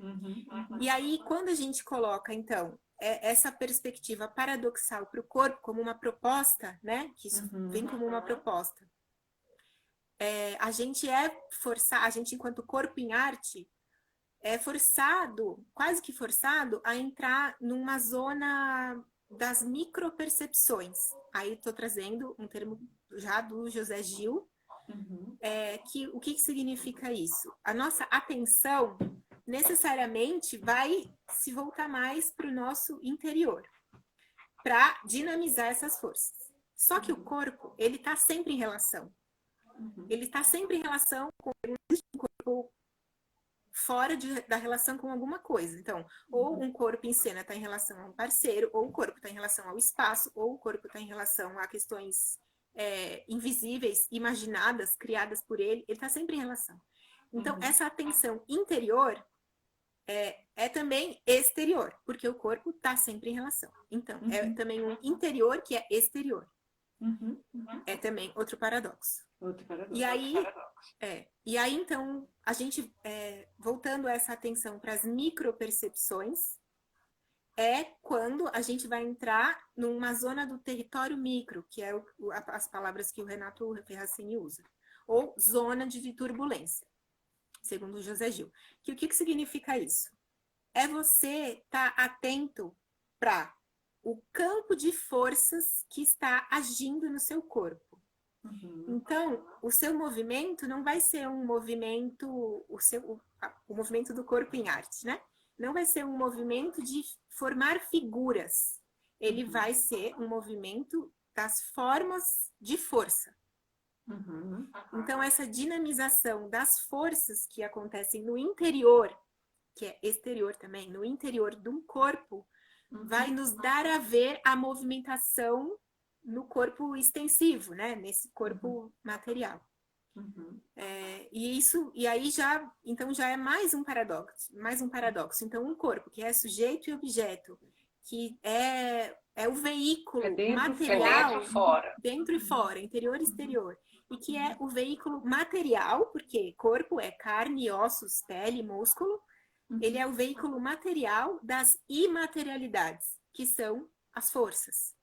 Speaker 2: E aí, quando a gente coloca, então, essa perspectiva paradoxal para o corpo como uma proposta, né? Que isso vem como uma proposta. A gente a gente, enquanto corpo em arte, é forçado, quase que forçado, a entrar numa zona das micropercepções. Aí estou trazendo um termo já do José Gil, o que significa isso? A nossa atenção necessariamente vai se voltar mais para o nosso interior, para dinamizar essas forças. Só que o corpo, ele está sempre em relação. Ele está sempre em relação com um corpo fora da relação com alguma coisa. Então, ou um corpo em cena está em relação a um parceiro, ou o corpo está em relação ao espaço, ou o corpo está em relação a questões invisíveis, imaginadas, criadas por ele. Ele está sempre em relação. Então, essa atenção interior é também exterior, porque o corpo está sempre em relação. Então, é também um interior que é exterior. É também outro paradoxo. E aí, então, a gente, voltando essa atenção para as micropercepções, é quando a gente vai entrar numa zona do território micro, que é as palavras que o Renato Ferracini usa, ou zona de turbulência, segundo o José Gil. O que significa isso? É você estar atento para o campo de forças que está agindo no seu corpo. Então, o seu movimento não vai ser um movimento, o movimento do corpo em arte, né? Não vai ser um movimento de formar figuras. Ele vai ser um movimento das formas de força. Então, essa dinamização das forças que acontecem no interior, que é exterior também, no interior de um corpo, vai nos dar a ver a movimentação no corpo extensivo, né? Nesse corpo material. E aí então já é mais um paradoxo. Então, um corpo que é sujeito e objeto, que é o veículo material, dentro e fora, interior e exterior, e que é o veículo material, porque corpo é carne, ossos, pele, músculo, ele é o veículo material das imaterialidades, que são as forças.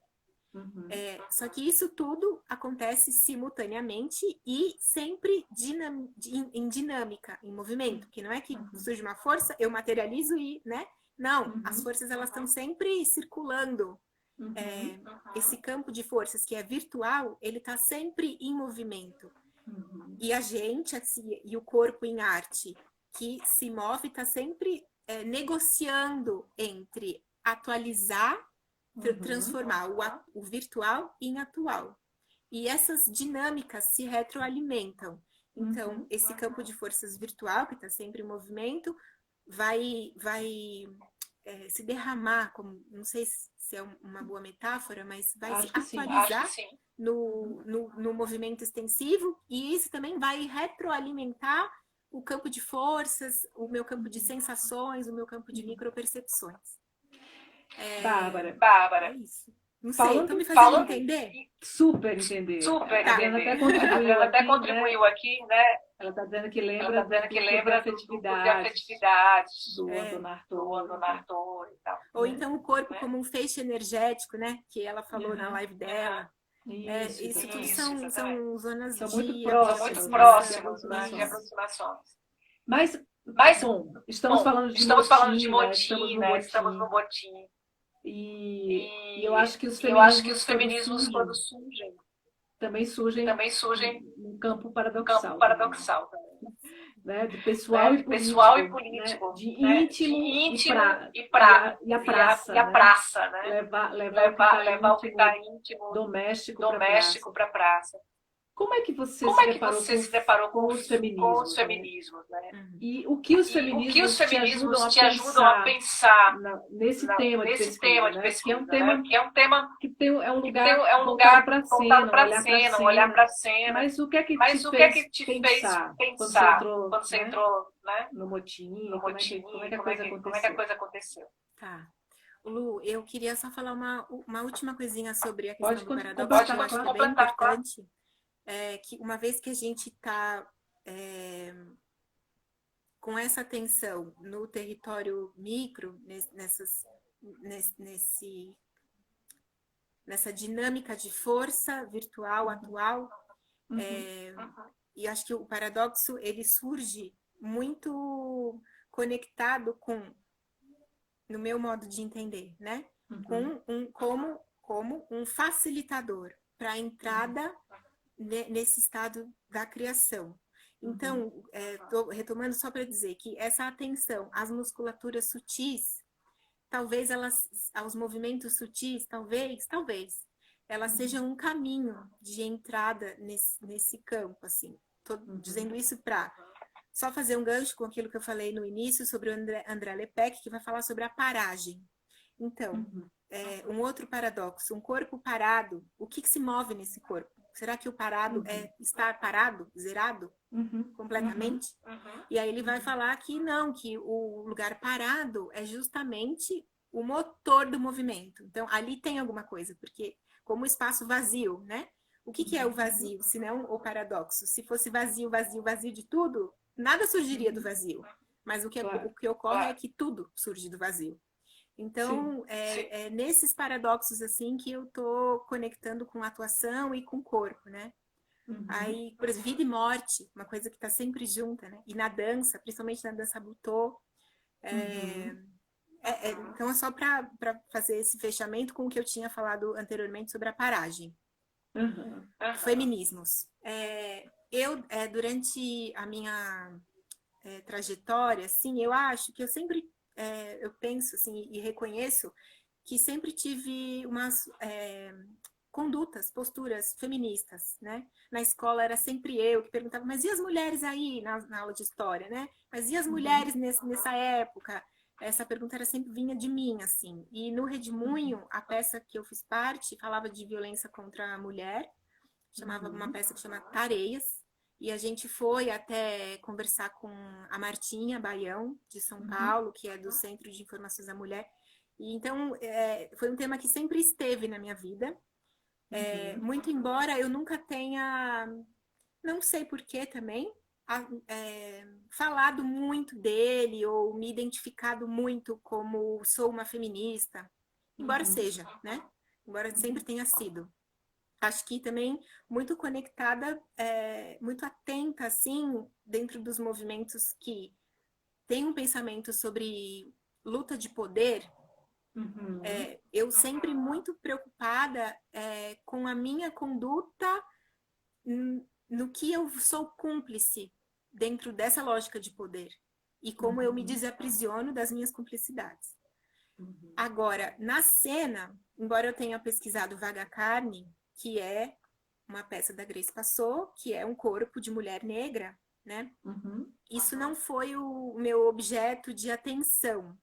Speaker 2: Só que isso tudo acontece simultaneamente e sempre em dinâmica, em movimento, que não é que surge uma força, eu materializo e, né? Não, as forças elas estão sempre circulando. Esse campo de forças que é virtual, ele está sempre em movimento. E a gente, assim, e o corpo em arte, que se move, está sempre negociando entre atualizar, transformar o virtual em atual. E essas dinâmicas se retroalimentam. Então, esse campo de forças virtual, que está sempre em movimento, vai se derramar, como, não sei se é uma boa metáfora, mas vai se atualizar no movimento extensivo, e isso também vai retroalimentar o campo de forças, o meu campo de sensações, o meu campo de micropercepções.
Speaker 1: Bárbara,
Speaker 2: É isso. Não sei,
Speaker 1: falando,
Speaker 2: estão me fazendo entender?
Speaker 1: super entender.
Speaker 3: Super
Speaker 1: A Adriana
Speaker 3: entender.
Speaker 1: até
Speaker 3: A Adriana até
Speaker 1: contribuiu
Speaker 3: contribuiu
Speaker 1: aqui, né?
Speaker 3: aqui, né?
Speaker 1: Ela está dizendo que
Speaker 3: Ela
Speaker 1: lembra
Speaker 3: está dizendo
Speaker 1: do
Speaker 3: que
Speaker 1: grupo de
Speaker 3: lembra do grupo de afetividades
Speaker 1: do
Speaker 2: É.
Speaker 1: Andon
Speaker 3: do
Speaker 1: Arthur.
Speaker 3: Andon Arthur e tal.
Speaker 2: Ou então o corpo como um feixe energético, né? Que ela falou na
Speaker 1: Uhum.
Speaker 2: live dela. Isso tudo
Speaker 3: Isso,
Speaker 2: são
Speaker 3: exatamente.
Speaker 2: zonas
Speaker 1: São
Speaker 2: de
Speaker 1: muito
Speaker 3: São muito
Speaker 1: próximas,
Speaker 3: próximos,
Speaker 1: de
Speaker 3: né, de
Speaker 1: aproximações.
Speaker 3: aproximações.
Speaker 1: Mas,
Speaker 3: Mas,
Speaker 1: bom, estamos falando de
Speaker 3: estamos falando de
Speaker 1: motim, né? Estamos
Speaker 3: motim,
Speaker 1: no
Speaker 3: né? Estamos no
Speaker 1: motim.
Speaker 3: motim.
Speaker 1: E eu acho que os
Speaker 3: eu acho que os
Speaker 1: feminismos, quando
Speaker 3: feminismos, quando surgem,
Speaker 1: também surgem
Speaker 3: num
Speaker 1: num campo
Speaker 3: campo
Speaker 1: paradoxal,
Speaker 3: paradoxal também.
Speaker 1: né? De pessoal e
Speaker 3: Pessoal e
Speaker 1: político, né?
Speaker 3: político,
Speaker 1: De
Speaker 3: né?
Speaker 1: íntimo,
Speaker 3: E
Speaker 1: e a praça,
Speaker 3: e a
Speaker 1: né?
Speaker 3: praça, né?
Speaker 1: Levar
Speaker 3: o que está íntimo,
Speaker 1: doméstico para a
Speaker 3: doméstico
Speaker 1: praça.
Speaker 3: para a praça.
Speaker 1: Como é que você
Speaker 3: Como
Speaker 1: se
Speaker 3: é que
Speaker 1: deparou
Speaker 3: você se deparou
Speaker 1: com os
Speaker 3: com
Speaker 1: feminismos,
Speaker 3: os
Speaker 1: né?
Speaker 3: feminismos, né?
Speaker 1: E o que os
Speaker 3: E o que os
Speaker 1: feminismos te ajudam
Speaker 3: feminismos te ajudam a pensar
Speaker 1: nesse tema de
Speaker 3: nesse
Speaker 1: pesquisa,
Speaker 3: tema de
Speaker 1: né? Que é
Speaker 3: pesquisa,
Speaker 1: um tema
Speaker 3: né? Que é um tema
Speaker 1: que é um
Speaker 3: que
Speaker 1: lugar
Speaker 3: é um
Speaker 1: voltado
Speaker 3: lugar
Speaker 1: para a
Speaker 3: voltado
Speaker 1: cena, um
Speaker 3: para a
Speaker 1: olhar para a
Speaker 3: cena, um olhar para
Speaker 1: cena.
Speaker 3: a cena.
Speaker 1: Mas o que é que te
Speaker 3: Mas o que é
Speaker 1: fez
Speaker 3: que te fez
Speaker 1: pensar quando você
Speaker 3: pensar
Speaker 1: entrou,
Speaker 3: quando você
Speaker 1: né,
Speaker 3: entrou, né,
Speaker 1: no motim?
Speaker 3: no
Speaker 1: Como é
Speaker 3: motim?
Speaker 1: que a coisa
Speaker 3: Como é que a
Speaker 1: aconteceu?
Speaker 3: coisa aconteceu?
Speaker 2: Tá. Lu, eu queria só falar uma última coisinha sobre a questão
Speaker 1: Pode
Speaker 2: do paradoxo,
Speaker 1: completar,
Speaker 2: que eu acho
Speaker 1: claro.
Speaker 2: bem importante. Que uma vez que a gente está com essa atenção no território micro, nessa dinâmica de força virtual atual, e acho que o paradoxo ele surge muito conectado com, no meu modo de entender, né? Como um facilitador para a entrada nesse estado da criação. Então, tô retomando só para dizer que essa atenção às musculaturas sutis, talvez aos movimentos sutis, talvez, elas sejam um caminho de entrada nesse campo, assim. Tô dizendo isso para só fazer um gancho com aquilo que eu falei no início sobre o André Lepec, que vai falar sobre a paragem. Então, um outro paradoxo, um corpo parado, o que se move nesse corpo? Será que o parado é estar parado, zerado, completamente? E aí ele vai falar que não, que o lugar parado é justamente o motor do movimento. Então, ali tem alguma coisa, porque como espaço vazio, né? O que é o vazio, se não o paradoxo? Se fosse vazio, vazio, vazio de tudo, nada surgiria do vazio. Mas o que ocorre é que tudo surge do vazio. Então, é nesses paradoxos, assim, que eu tô conectando com a atuação e com o corpo, né? Aí, por exemplo, vida e morte, uma coisa que tá sempre junta, né? E na dança, principalmente na dança butô. Então, é só para fazer esse fechamento com o que eu tinha falado anteriormente sobre a paragem. Feminismos. Durante a minha trajetória, assim, eu acho que eu sempre... eu penso assim, e reconheço que sempre tive umas condutas, posturas feministas, né? Na escola era sempre eu que perguntava, mas e as mulheres aí, na aula de história, né? Mas e as mulheres nessa época? Essa pergunta era sempre vinha de mim, assim. E no Redemoinho, a peça que eu fiz parte, falava de violência contra a mulher, chamava uma peça que chama Tareias, e a gente foi até conversar com a Martinha Baião, de São Paulo, que é do Centro de Informações da Mulher. E então, foi um tema que sempre esteve na minha vida. Muito embora eu nunca tenha, não sei porquê também, falado muito dele ou me identificado muito como sou uma feminista. Embora seja, né? Embora sempre tenha sido. Acho que também muito conectada, muito atenta, assim, dentro dos movimentos que tem um pensamento sobre luta de poder, eu sempre muito preocupada com a minha conduta no que eu sou cúmplice dentro dessa lógica de poder e como eu me desaprisiono das minhas cumplicidades. Agora, na cena, embora eu tenha pesquisado Vaga Carne, que é uma peça da Grace Passot, que é um corpo de mulher negra, né? Isso não foi o meu objeto de atenção.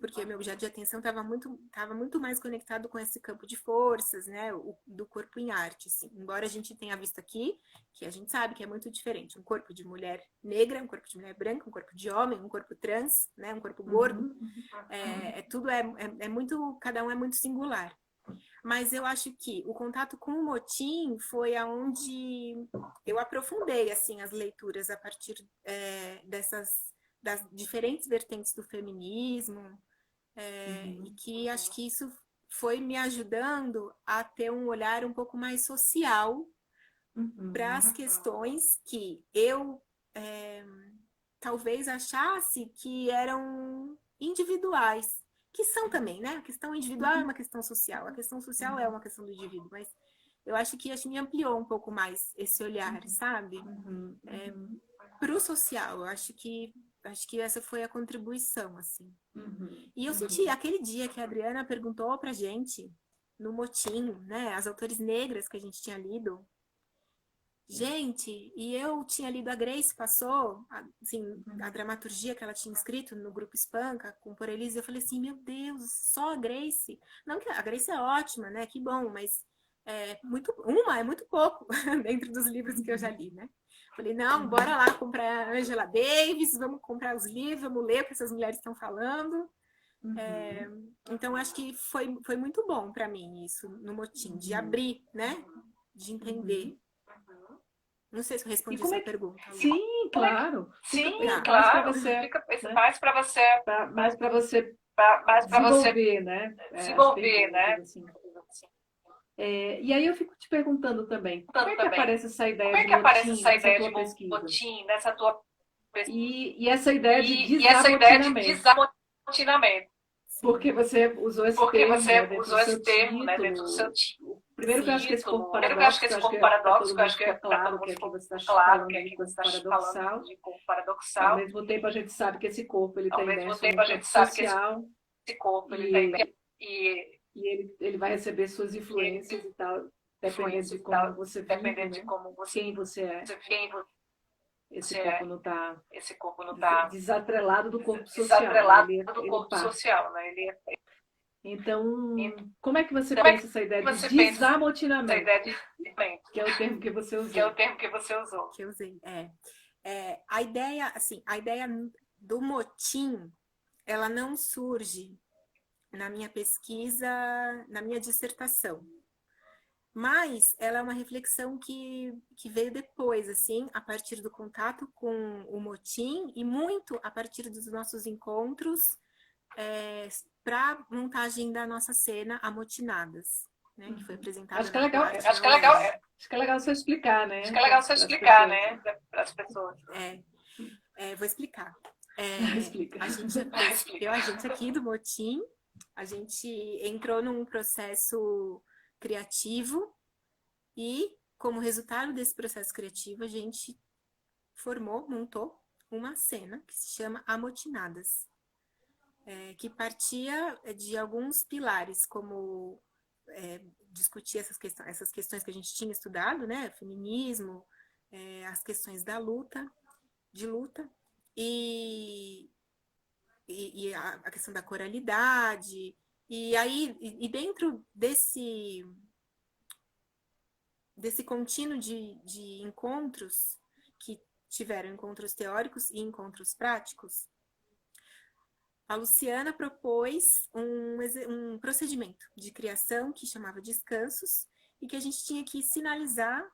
Speaker 2: Porque meu objeto de atenção estava muito mais conectado com esse campo de forças, né, do corpo em arte, assim. Embora a gente tenha visto aqui, que a gente sabe que é muito diferente, um corpo de mulher negra, um corpo de mulher branca, um corpo de homem, um corpo trans, né, um corpo gordo, tudo é muito, cada um é muito singular. Mas eu acho que o contato com o motim foi aonde eu aprofundei, assim, as leituras a partir das diferentes vertentes do feminismo, e que acho que isso foi me ajudando a ter um olhar um pouco mais social para as questões que eu talvez achasse que eram individuais, que são também, né? A questão individual é uma questão social, a questão social é uma questão do indivíduo, mas eu acho que me ampliou um pouco mais esse olhar, sabe? Para o social, eu acho que essa foi a contribuição, assim. E eu senti, aquele dia que a Adriana perguntou pra gente, no motim, né, as autores negras que a gente tinha lido, gente, e eu tinha lido a Grace passou, assim, a dramaturgia que ela tinha escrito no grupo Espanca, com Por Elise, eu falei assim, meu Deus, só a Grace? Não que a Grace é ótima, né, que bom, mas é muito pouco dentro dos livros que eu já li, né? Falei, não, bora lá comprar a Angela Davis, vamos comprar os livros, vamos ler o que essas mulheres estão falando. Então, acho que foi muito bom para mim isso, no motim, de abrir, né? De entender. Não sei se eu respondi essa pergunta.
Speaker 1: Sim, claro.
Speaker 3: Sim,
Speaker 1: Fica
Speaker 3: claro.
Speaker 1: Fica
Speaker 3: mais para você
Speaker 1: desenvolver, né?
Speaker 3: desenvolver, né?
Speaker 1: Assim. E aí eu fico te perguntando também, como é que aparece essa ideia
Speaker 3: Como é que
Speaker 1: de
Speaker 3: aparece
Speaker 1: motim
Speaker 3: essa
Speaker 1: nessa
Speaker 3: ideia
Speaker 1: tua
Speaker 3: de
Speaker 1: pesquisa?
Speaker 3: motim nessa tua pesquisa?
Speaker 1: E essa ideia de
Speaker 3: E essa ideia de
Speaker 1: desamotinamento.
Speaker 3: desamotinamento.
Speaker 1: Porque você usou esse
Speaker 3: Porque
Speaker 1: termo,
Speaker 3: você
Speaker 1: né, dentro
Speaker 3: usou
Speaker 1: do
Speaker 3: esse
Speaker 1: seu
Speaker 3: termo, né, dentro
Speaker 1: título.
Speaker 3: do seu título.
Speaker 1: Primeiro que eu acho que esse corpo
Speaker 3: Primeiro que eu acho que
Speaker 1: paradoxo,
Speaker 3: esse
Speaker 1: eu acho
Speaker 3: corpo
Speaker 1: que para todo
Speaker 3: paradoxo, eu
Speaker 1: mundo
Speaker 3: acho que
Speaker 1: fica
Speaker 3: para todo
Speaker 1: claro
Speaker 3: mundo
Speaker 1: que aqui
Speaker 3: ficou
Speaker 1: você está
Speaker 3: claro
Speaker 1: falando
Speaker 3: que
Speaker 1: de
Speaker 3: aqui
Speaker 1: corpo
Speaker 3: você está falando
Speaker 1: paradoxal.
Speaker 3: de corpo
Speaker 1: Ao
Speaker 3: paradoxal.
Speaker 1: mesmo tempo, a gente sabe que esse corpo ele
Speaker 3: Ao
Speaker 1: tem
Speaker 3: mesmo
Speaker 1: imerso
Speaker 3: tempo,
Speaker 1: num
Speaker 3: a gente
Speaker 1: campo
Speaker 3: sabe que
Speaker 1: social
Speaker 3: esse corpo ele
Speaker 1: e,
Speaker 3: e
Speaker 1: ele vai receber suas influências e tal, dependendo de
Speaker 3: influências e
Speaker 1: como
Speaker 3: tal,
Speaker 1: você vive,
Speaker 3: dependendo de
Speaker 1: né?
Speaker 3: como você
Speaker 1: Quem você é.
Speaker 3: quem
Speaker 1: Esse
Speaker 3: você
Speaker 1: corpo
Speaker 3: é.
Speaker 1: não está
Speaker 3: Esse corpo não está
Speaker 1: desatrelado do corpo social, né?
Speaker 3: desatrelado do
Speaker 1: Ele
Speaker 3: corpo
Speaker 1: parte.
Speaker 3: social, né?
Speaker 1: Então,
Speaker 3: Então,
Speaker 1: como é que você
Speaker 3: como é
Speaker 1: pensa essa ideia de
Speaker 3: você pensa essa
Speaker 1: desamotinamento,
Speaker 3: ideia de movimento,
Speaker 1: que é o termo que você
Speaker 3: que é o
Speaker 1: usou?
Speaker 3: termo que você usou?
Speaker 2: Que eu usei, a ideia, assim, a ideia do motim, ela não surge na minha pesquisa, na minha dissertação. Mas ela é uma reflexão que veio depois, assim, a partir do contato com o motim e muito a partir dos nossos encontros para montagem da nossa cena Amotinadas, né, que foi apresentada
Speaker 1: Acho que é legal,
Speaker 2: na
Speaker 1: acho que é legal, acho que é legal você explicar, né?
Speaker 3: Acho que é legal você explicar, né, para as pessoas.
Speaker 2: Vou explicar.
Speaker 1: Explica.
Speaker 2: A gente aqui do Motim, a gente entrou num processo criativo e, como resultado desse processo criativo, a gente montou uma cena que se chama Amotinadas, que partia de alguns pilares, como discutir essas questões que a gente tinha estudado, né? Feminismo, as questões da luta, e a questão da coralidade, e aí, dentro desse contínuo de encontros, que tiveram encontros teóricos e encontros práticos, a Luciana propôs um procedimento de criação que chamava descansos, e que a gente tinha que sinalizar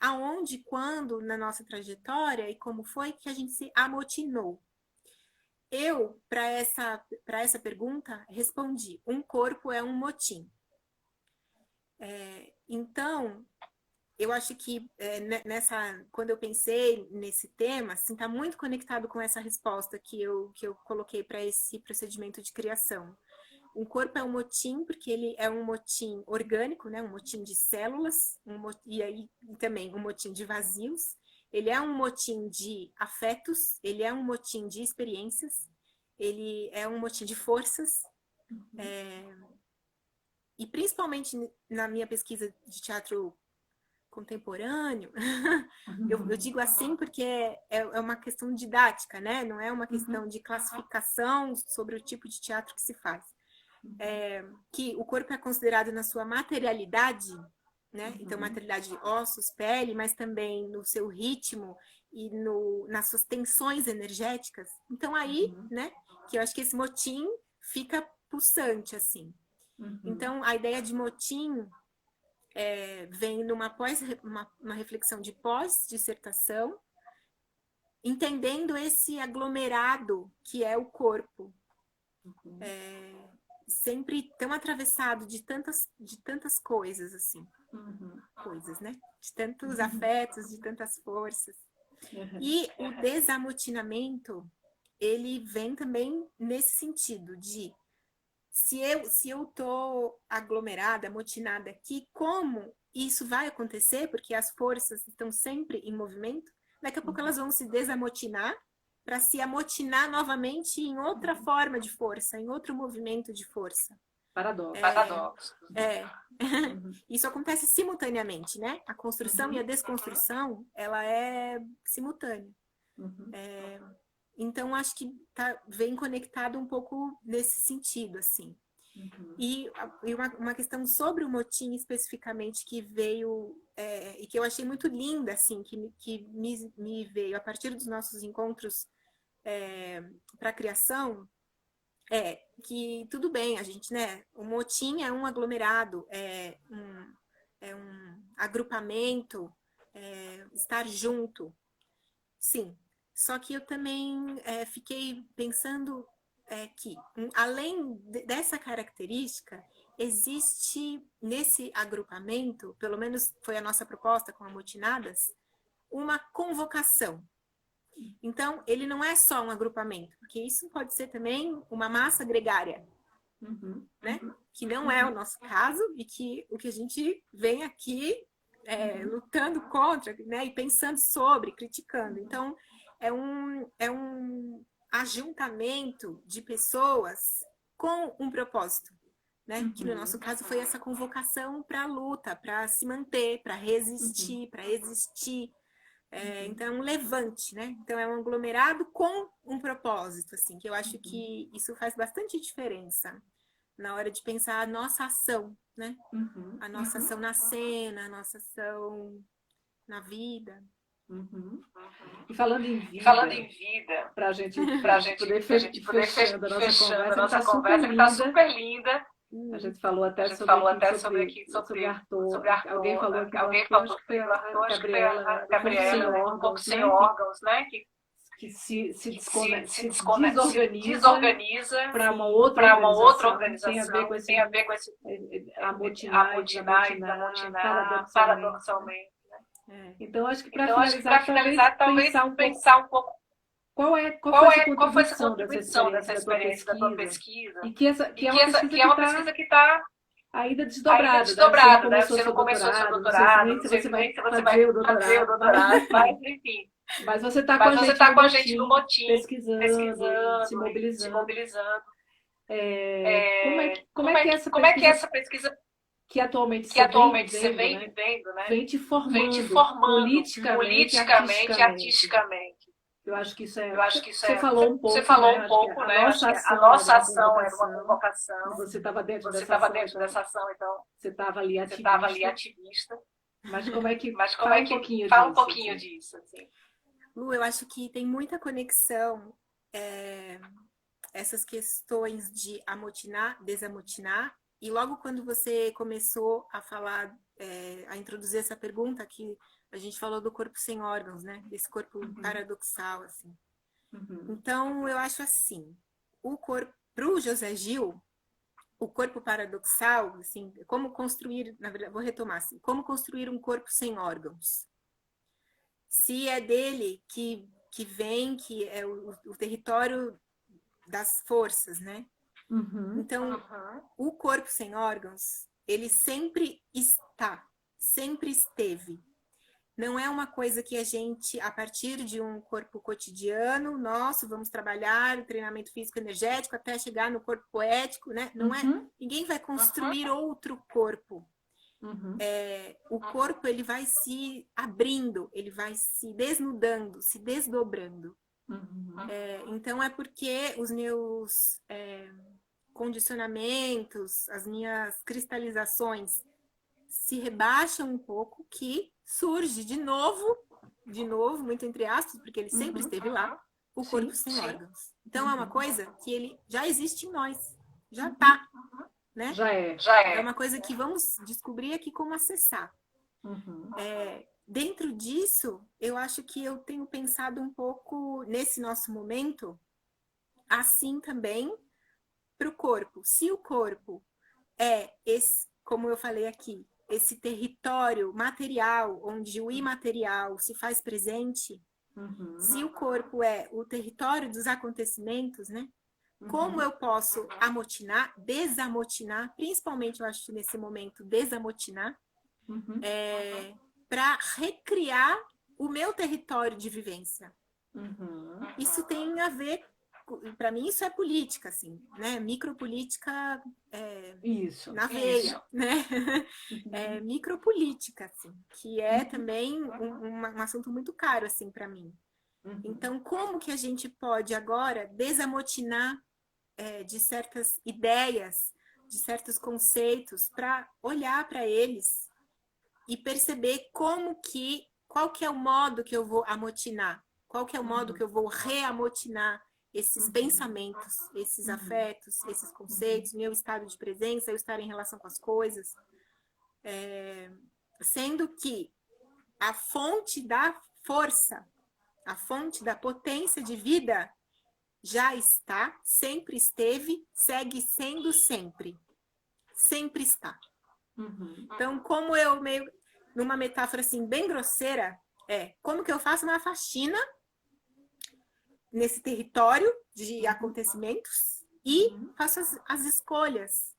Speaker 2: aonde, quando na nossa trajetória e como foi que a gente se amotinou. Eu, para essa pergunta, respondi: um corpo é um motim. Então, eu acho que quando eu pensei nesse tema, assim, está muito conectado com essa resposta que eu coloquei para esse procedimento de criação. Um corpo é um motim porque ele é um motim orgânico, né? Um motim de células, e aí também um motim de vazios. Ele é um motim de afetos, ele é um motim de experiências, ele é um motim de forças. E principalmente na minha pesquisa de teatro contemporâneo, eu digo assim porque é uma questão didática, né? Não é uma questão de classificação sobre o tipo de teatro que se faz. Que o corpo é considerado na sua materialidade, né? Então, materialidade de ossos, pele, mas também no seu ritmo e nas suas tensões energéticas. Então, aí, né? Que eu acho que esse motim fica pulsante, assim. Então, a ideia de motim vem uma reflexão de pós-dissertação, entendendo esse aglomerado que é o corpo. Sempre tão atravessado de tantas coisas, assim. Coisas, né? De tantos afetos, de tantas forças. E o desamotinamento, ele vem também nesse sentido de se eu tô aglomerada, amotinada aqui, como isso vai acontecer? Porque as forças estão sempre em movimento. Daqui a pouco elas vão se desamotinar para se amotinar novamente em outra forma de força, em outro movimento de força.
Speaker 3: Paradoxo.
Speaker 2: Isso acontece simultaneamente, né? A construção e a desconstrução, ela é simultânea. Então, acho que vem conectado um pouco nesse sentido, assim. E uma questão sobre o motim especificamente que veio, e que eu achei muito linda, assim, que me veio a partir dos nossos encontros para a criação, que tudo bem, a gente, né? O motim é um aglomerado, é um agrupamento, estar junto, sim. Só que eu também fiquei pensando que, além dessa característica, existe nesse agrupamento, pelo menos foi a nossa proposta com a Amotinadas, uma convocação. Então, ele não é só um agrupamento, porque isso pode ser também uma massa gregária, né? Que não é o nosso caso e que o que a gente vem aqui lutando contra, né? E pensando sobre, criticando. Então, é um ajuntamento de pessoas com um propósito, né? Que no nosso caso foi essa convocação para a luta, para se manter, para resistir, para existir. Então, é um levante, né? Então, é um aglomerado com um propósito, assim, que eu acho que isso faz bastante diferença na hora de pensar a nossa ação, né? A nossa ação na cena, a nossa ação na vida.
Speaker 1: E falando em vida, para a gente poder fechando a nossa conversa, que está super linda. A gente falou até sobre Arthur. Alguém falou aqui do Arthur, acho que foi a Gabriela, do Corpo Sem Órgãos, né? Que se desorganiza para uma outra organização, tem a ver com esse amotinar e desamotinar, paradoxalmente. Então, acho que para finalizar, talvez pensar um pouco qual foi essa contribuição dessa experiência da tua pesquisa, e que é uma pesquisa que está ainda desdobrada, né? Você não começou seu doutorado, não sei se você vai fazer o doutorado, mas enfim. Mas você está com a gente no motim, pesquisando, se mobilizando. Como é que essa pesquisa que atualmente você vem vivendo, né? Vem te formando politicamente e artisticamente. Eu acho que isso é. Você falou um pouco, né? A nossa ação era uma convocação. Você estava dentro dessa ação, então você estava ali ativista. Mas como é que fala um pouquinho disso, assim.
Speaker 2: Lu, eu acho que tem muita conexão essas questões de amotinar, desamotinar. E logo quando você começou a falar, a introduzir essa pergunta, que a gente falou do corpo sem órgãos, né? Desse corpo paradoxal, assim. Então, eu acho assim, para o José Gil, o corpo paradoxal, assim, como construir, na verdade, vou retomar assim, como construir um corpo sem órgãos? Se é dele que vem, que é o território das forças, né? Então, o corpo sem órgãos, ele sempre está, sempre esteve. Não é uma coisa que a gente, a partir de um corpo cotidiano, nosso, vamos trabalhar treinamento físico energético até chegar no corpo poético, né? Não é, ninguém vai construir outro corpo. o corpo ele vai se abrindo, ele vai se desnudando, se desdobrando. Então é porque os meus condicionamentos, as minhas cristalizações se rebaixam um pouco, que surge de novo, muito entre aspas, porque ele sempre esteve lá, o corpo sem órgãos. Então é uma coisa que ele já existe em nós, já está, né?
Speaker 1: Já é.
Speaker 2: É uma coisa que vamos descobrir aqui como acessar. Dentro disso, eu acho que eu tenho pensado um pouco nesse nosso momento, assim também para o corpo. Se o corpo é esse, como eu falei aqui, esse território material onde o imaterial se faz presente, se o corpo é o território dos acontecimentos, né? Como eu posso amotinar, desamotinar, principalmente eu acho nesse momento desamotinar, para recriar o meu território de vivência. Isso tem a ver, para mim isso é política, assim, né? Micropolítica na veia, né? Micropolítica, assim, que é também um assunto muito caro, assim, para mim. Então, como que a gente pode agora desamotinar de certas ideias, de certos conceitos, para olhar para eles e perceber qual que é o modo que eu vou amotinar, qual que é o modo que eu vou reamotinar esses pensamentos, esses afetos, esses conceitos, meu estado de presença, eu estar em relação com as coisas, sendo que a fonte da força, a fonte da potência de vida já está, sempre esteve, segue sendo sempre. Sempre está. Então, como eu meio, numa metáfora assim bem grosseira, como que eu faço uma faxina nesse território de acontecimentos e faço as escolhas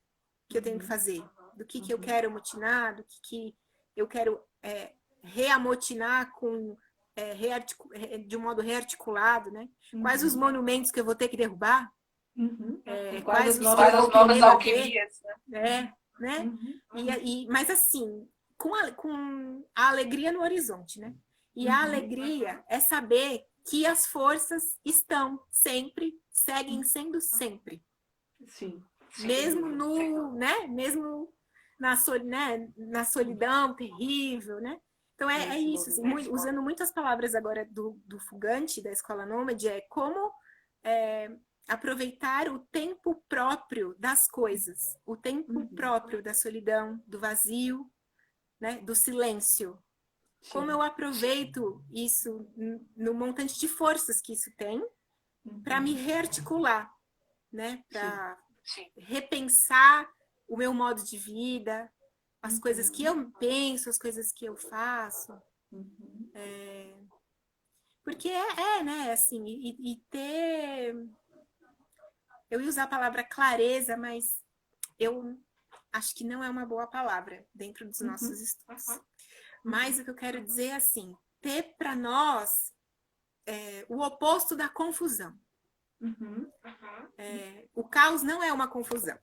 Speaker 2: que eu tenho que fazer, do que eu quero amotinar, do que eu quero reamotinar com de um modo rearticulado, né? Quais os monumentos que eu vou ter que derrubar?
Speaker 1: Quais as
Speaker 3: novas alquimias,
Speaker 2: né? Mas assim, com a alegria no horizonte, né? E a alegria é saber que as forças estão sempre, seguem sendo sempre.
Speaker 1: Sim.
Speaker 2: Mesmo mesmo na solidão terrível, né? Então é isso, assim, usando muitas palavras agora do Fugante, da Escola Nômade, como aproveitar o tempo próprio das coisas, o tempo próprio da solidão, do vazio, né, do silêncio. Como eu aproveito isso no montante de forças que isso tem para me rearticular, né, para repensar o meu modo de vida, as coisas que eu penso, as coisas que eu faço. Porque né, assim, e ter... Eu ia usar a palavra clareza, mas eu acho que não é uma boa palavra dentro dos nossos estudos. Mas o que eu quero dizer é assim, ter para nós o oposto da confusão. O caos não é uma confusão.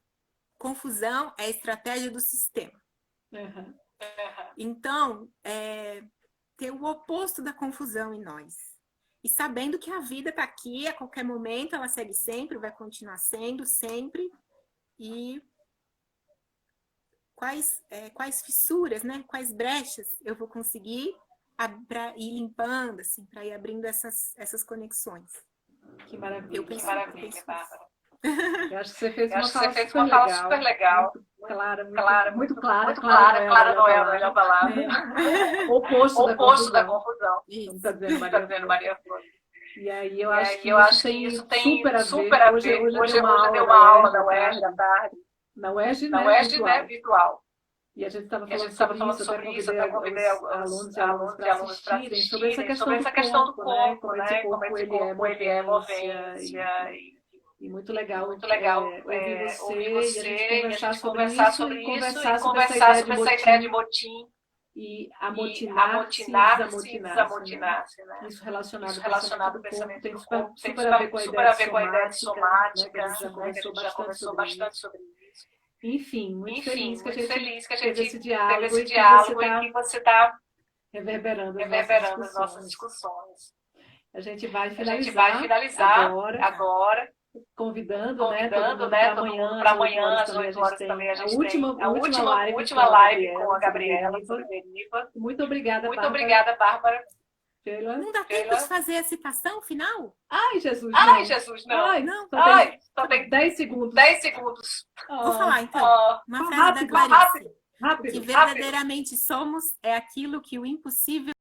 Speaker 2: Confusão é a estratégia do sistema. Então, ter o oposto da confusão em nós. E sabendo que a vida está aqui, a qualquer momento, ela segue sempre, vai continuar sendo sempre. E quais fissuras, né? Quais brechas eu vou conseguir para ir limpando, assim, para ir abrindo essas conexões.
Speaker 1: Que maravilha.
Speaker 2: Eu penso,
Speaker 3: Bárbara.
Speaker 1: Eu acho que você fez uma fala super legal. Muito clara.
Speaker 3: Clara não é a melhor palavra.
Speaker 1: Oposto da confusão.
Speaker 2: Isso.
Speaker 1: Está dizendo Maria Flor. E aí eu acho que isso tem
Speaker 3: super a ver. Hoje eu dei uma aula da UERJ à tarde.
Speaker 1: Na UERJ,
Speaker 3: né, virtual.
Speaker 1: E a gente estava falando sobre isso, até convidei alunos e alunas para assistirem sobre essa questão do corpo, né? Como esse corpo ele é movência. E muito legal ouvir você e a gente conversar sobre isso e conversar sobre essa ideia de motim. E amotinar e desamotinar. Né? Isso relacionado ao pensamento do corpo tem super a ver com a ideia de somática, né? Que a gente já conversou bastante sobre isso. Enfim, muito feliz que a
Speaker 3: muito
Speaker 1: gente
Speaker 3: feliz que a
Speaker 1: teve
Speaker 3: gente
Speaker 1: esse
Speaker 3: teve
Speaker 1: diálogo
Speaker 3: esse
Speaker 1: e que
Speaker 3: diálogo e que você está
Speaker 1: reverberando as nossas
Speaker 3: reverberando as nossas
Speaker 1: discussões.
Speaker 3: discussões.
Speaker 1: A gente vai
Speaker 3: A gente vai finalizar agora,
Speaker 1: convidando, né,
Speaker 3: todo mundo para amanhã, às 8 horas também a gente tem a última live com a Gabriela sobre deriva.
Speaker 1: Muito obrigada,
Speaker 3: Muito
Speaker 1: Bárbara.
Speaker 3: obrigada, Bárbara.
Speaker 1: Sheila.
Speaker 2: Não dá tempo de fazer a citação final?
Speaker 1: Ai, Jesus,
Speaker 3: Ai,
Speaker 1: não.
Speaker 3: Jesus, não.
Speaker 1: Ai,
Speaker 2: Não.
Speaker 1: só tem 10 segundos.
Speaker 3: 10 segundos.
Speaker 2: Vou falar, então. Uma frase da
Speaker 1: rápido,
Speaker 2: Clarice. O
Speaker 1: Rápido.
Speaker 2: que verdadeiramente somos é aquilo que o impossível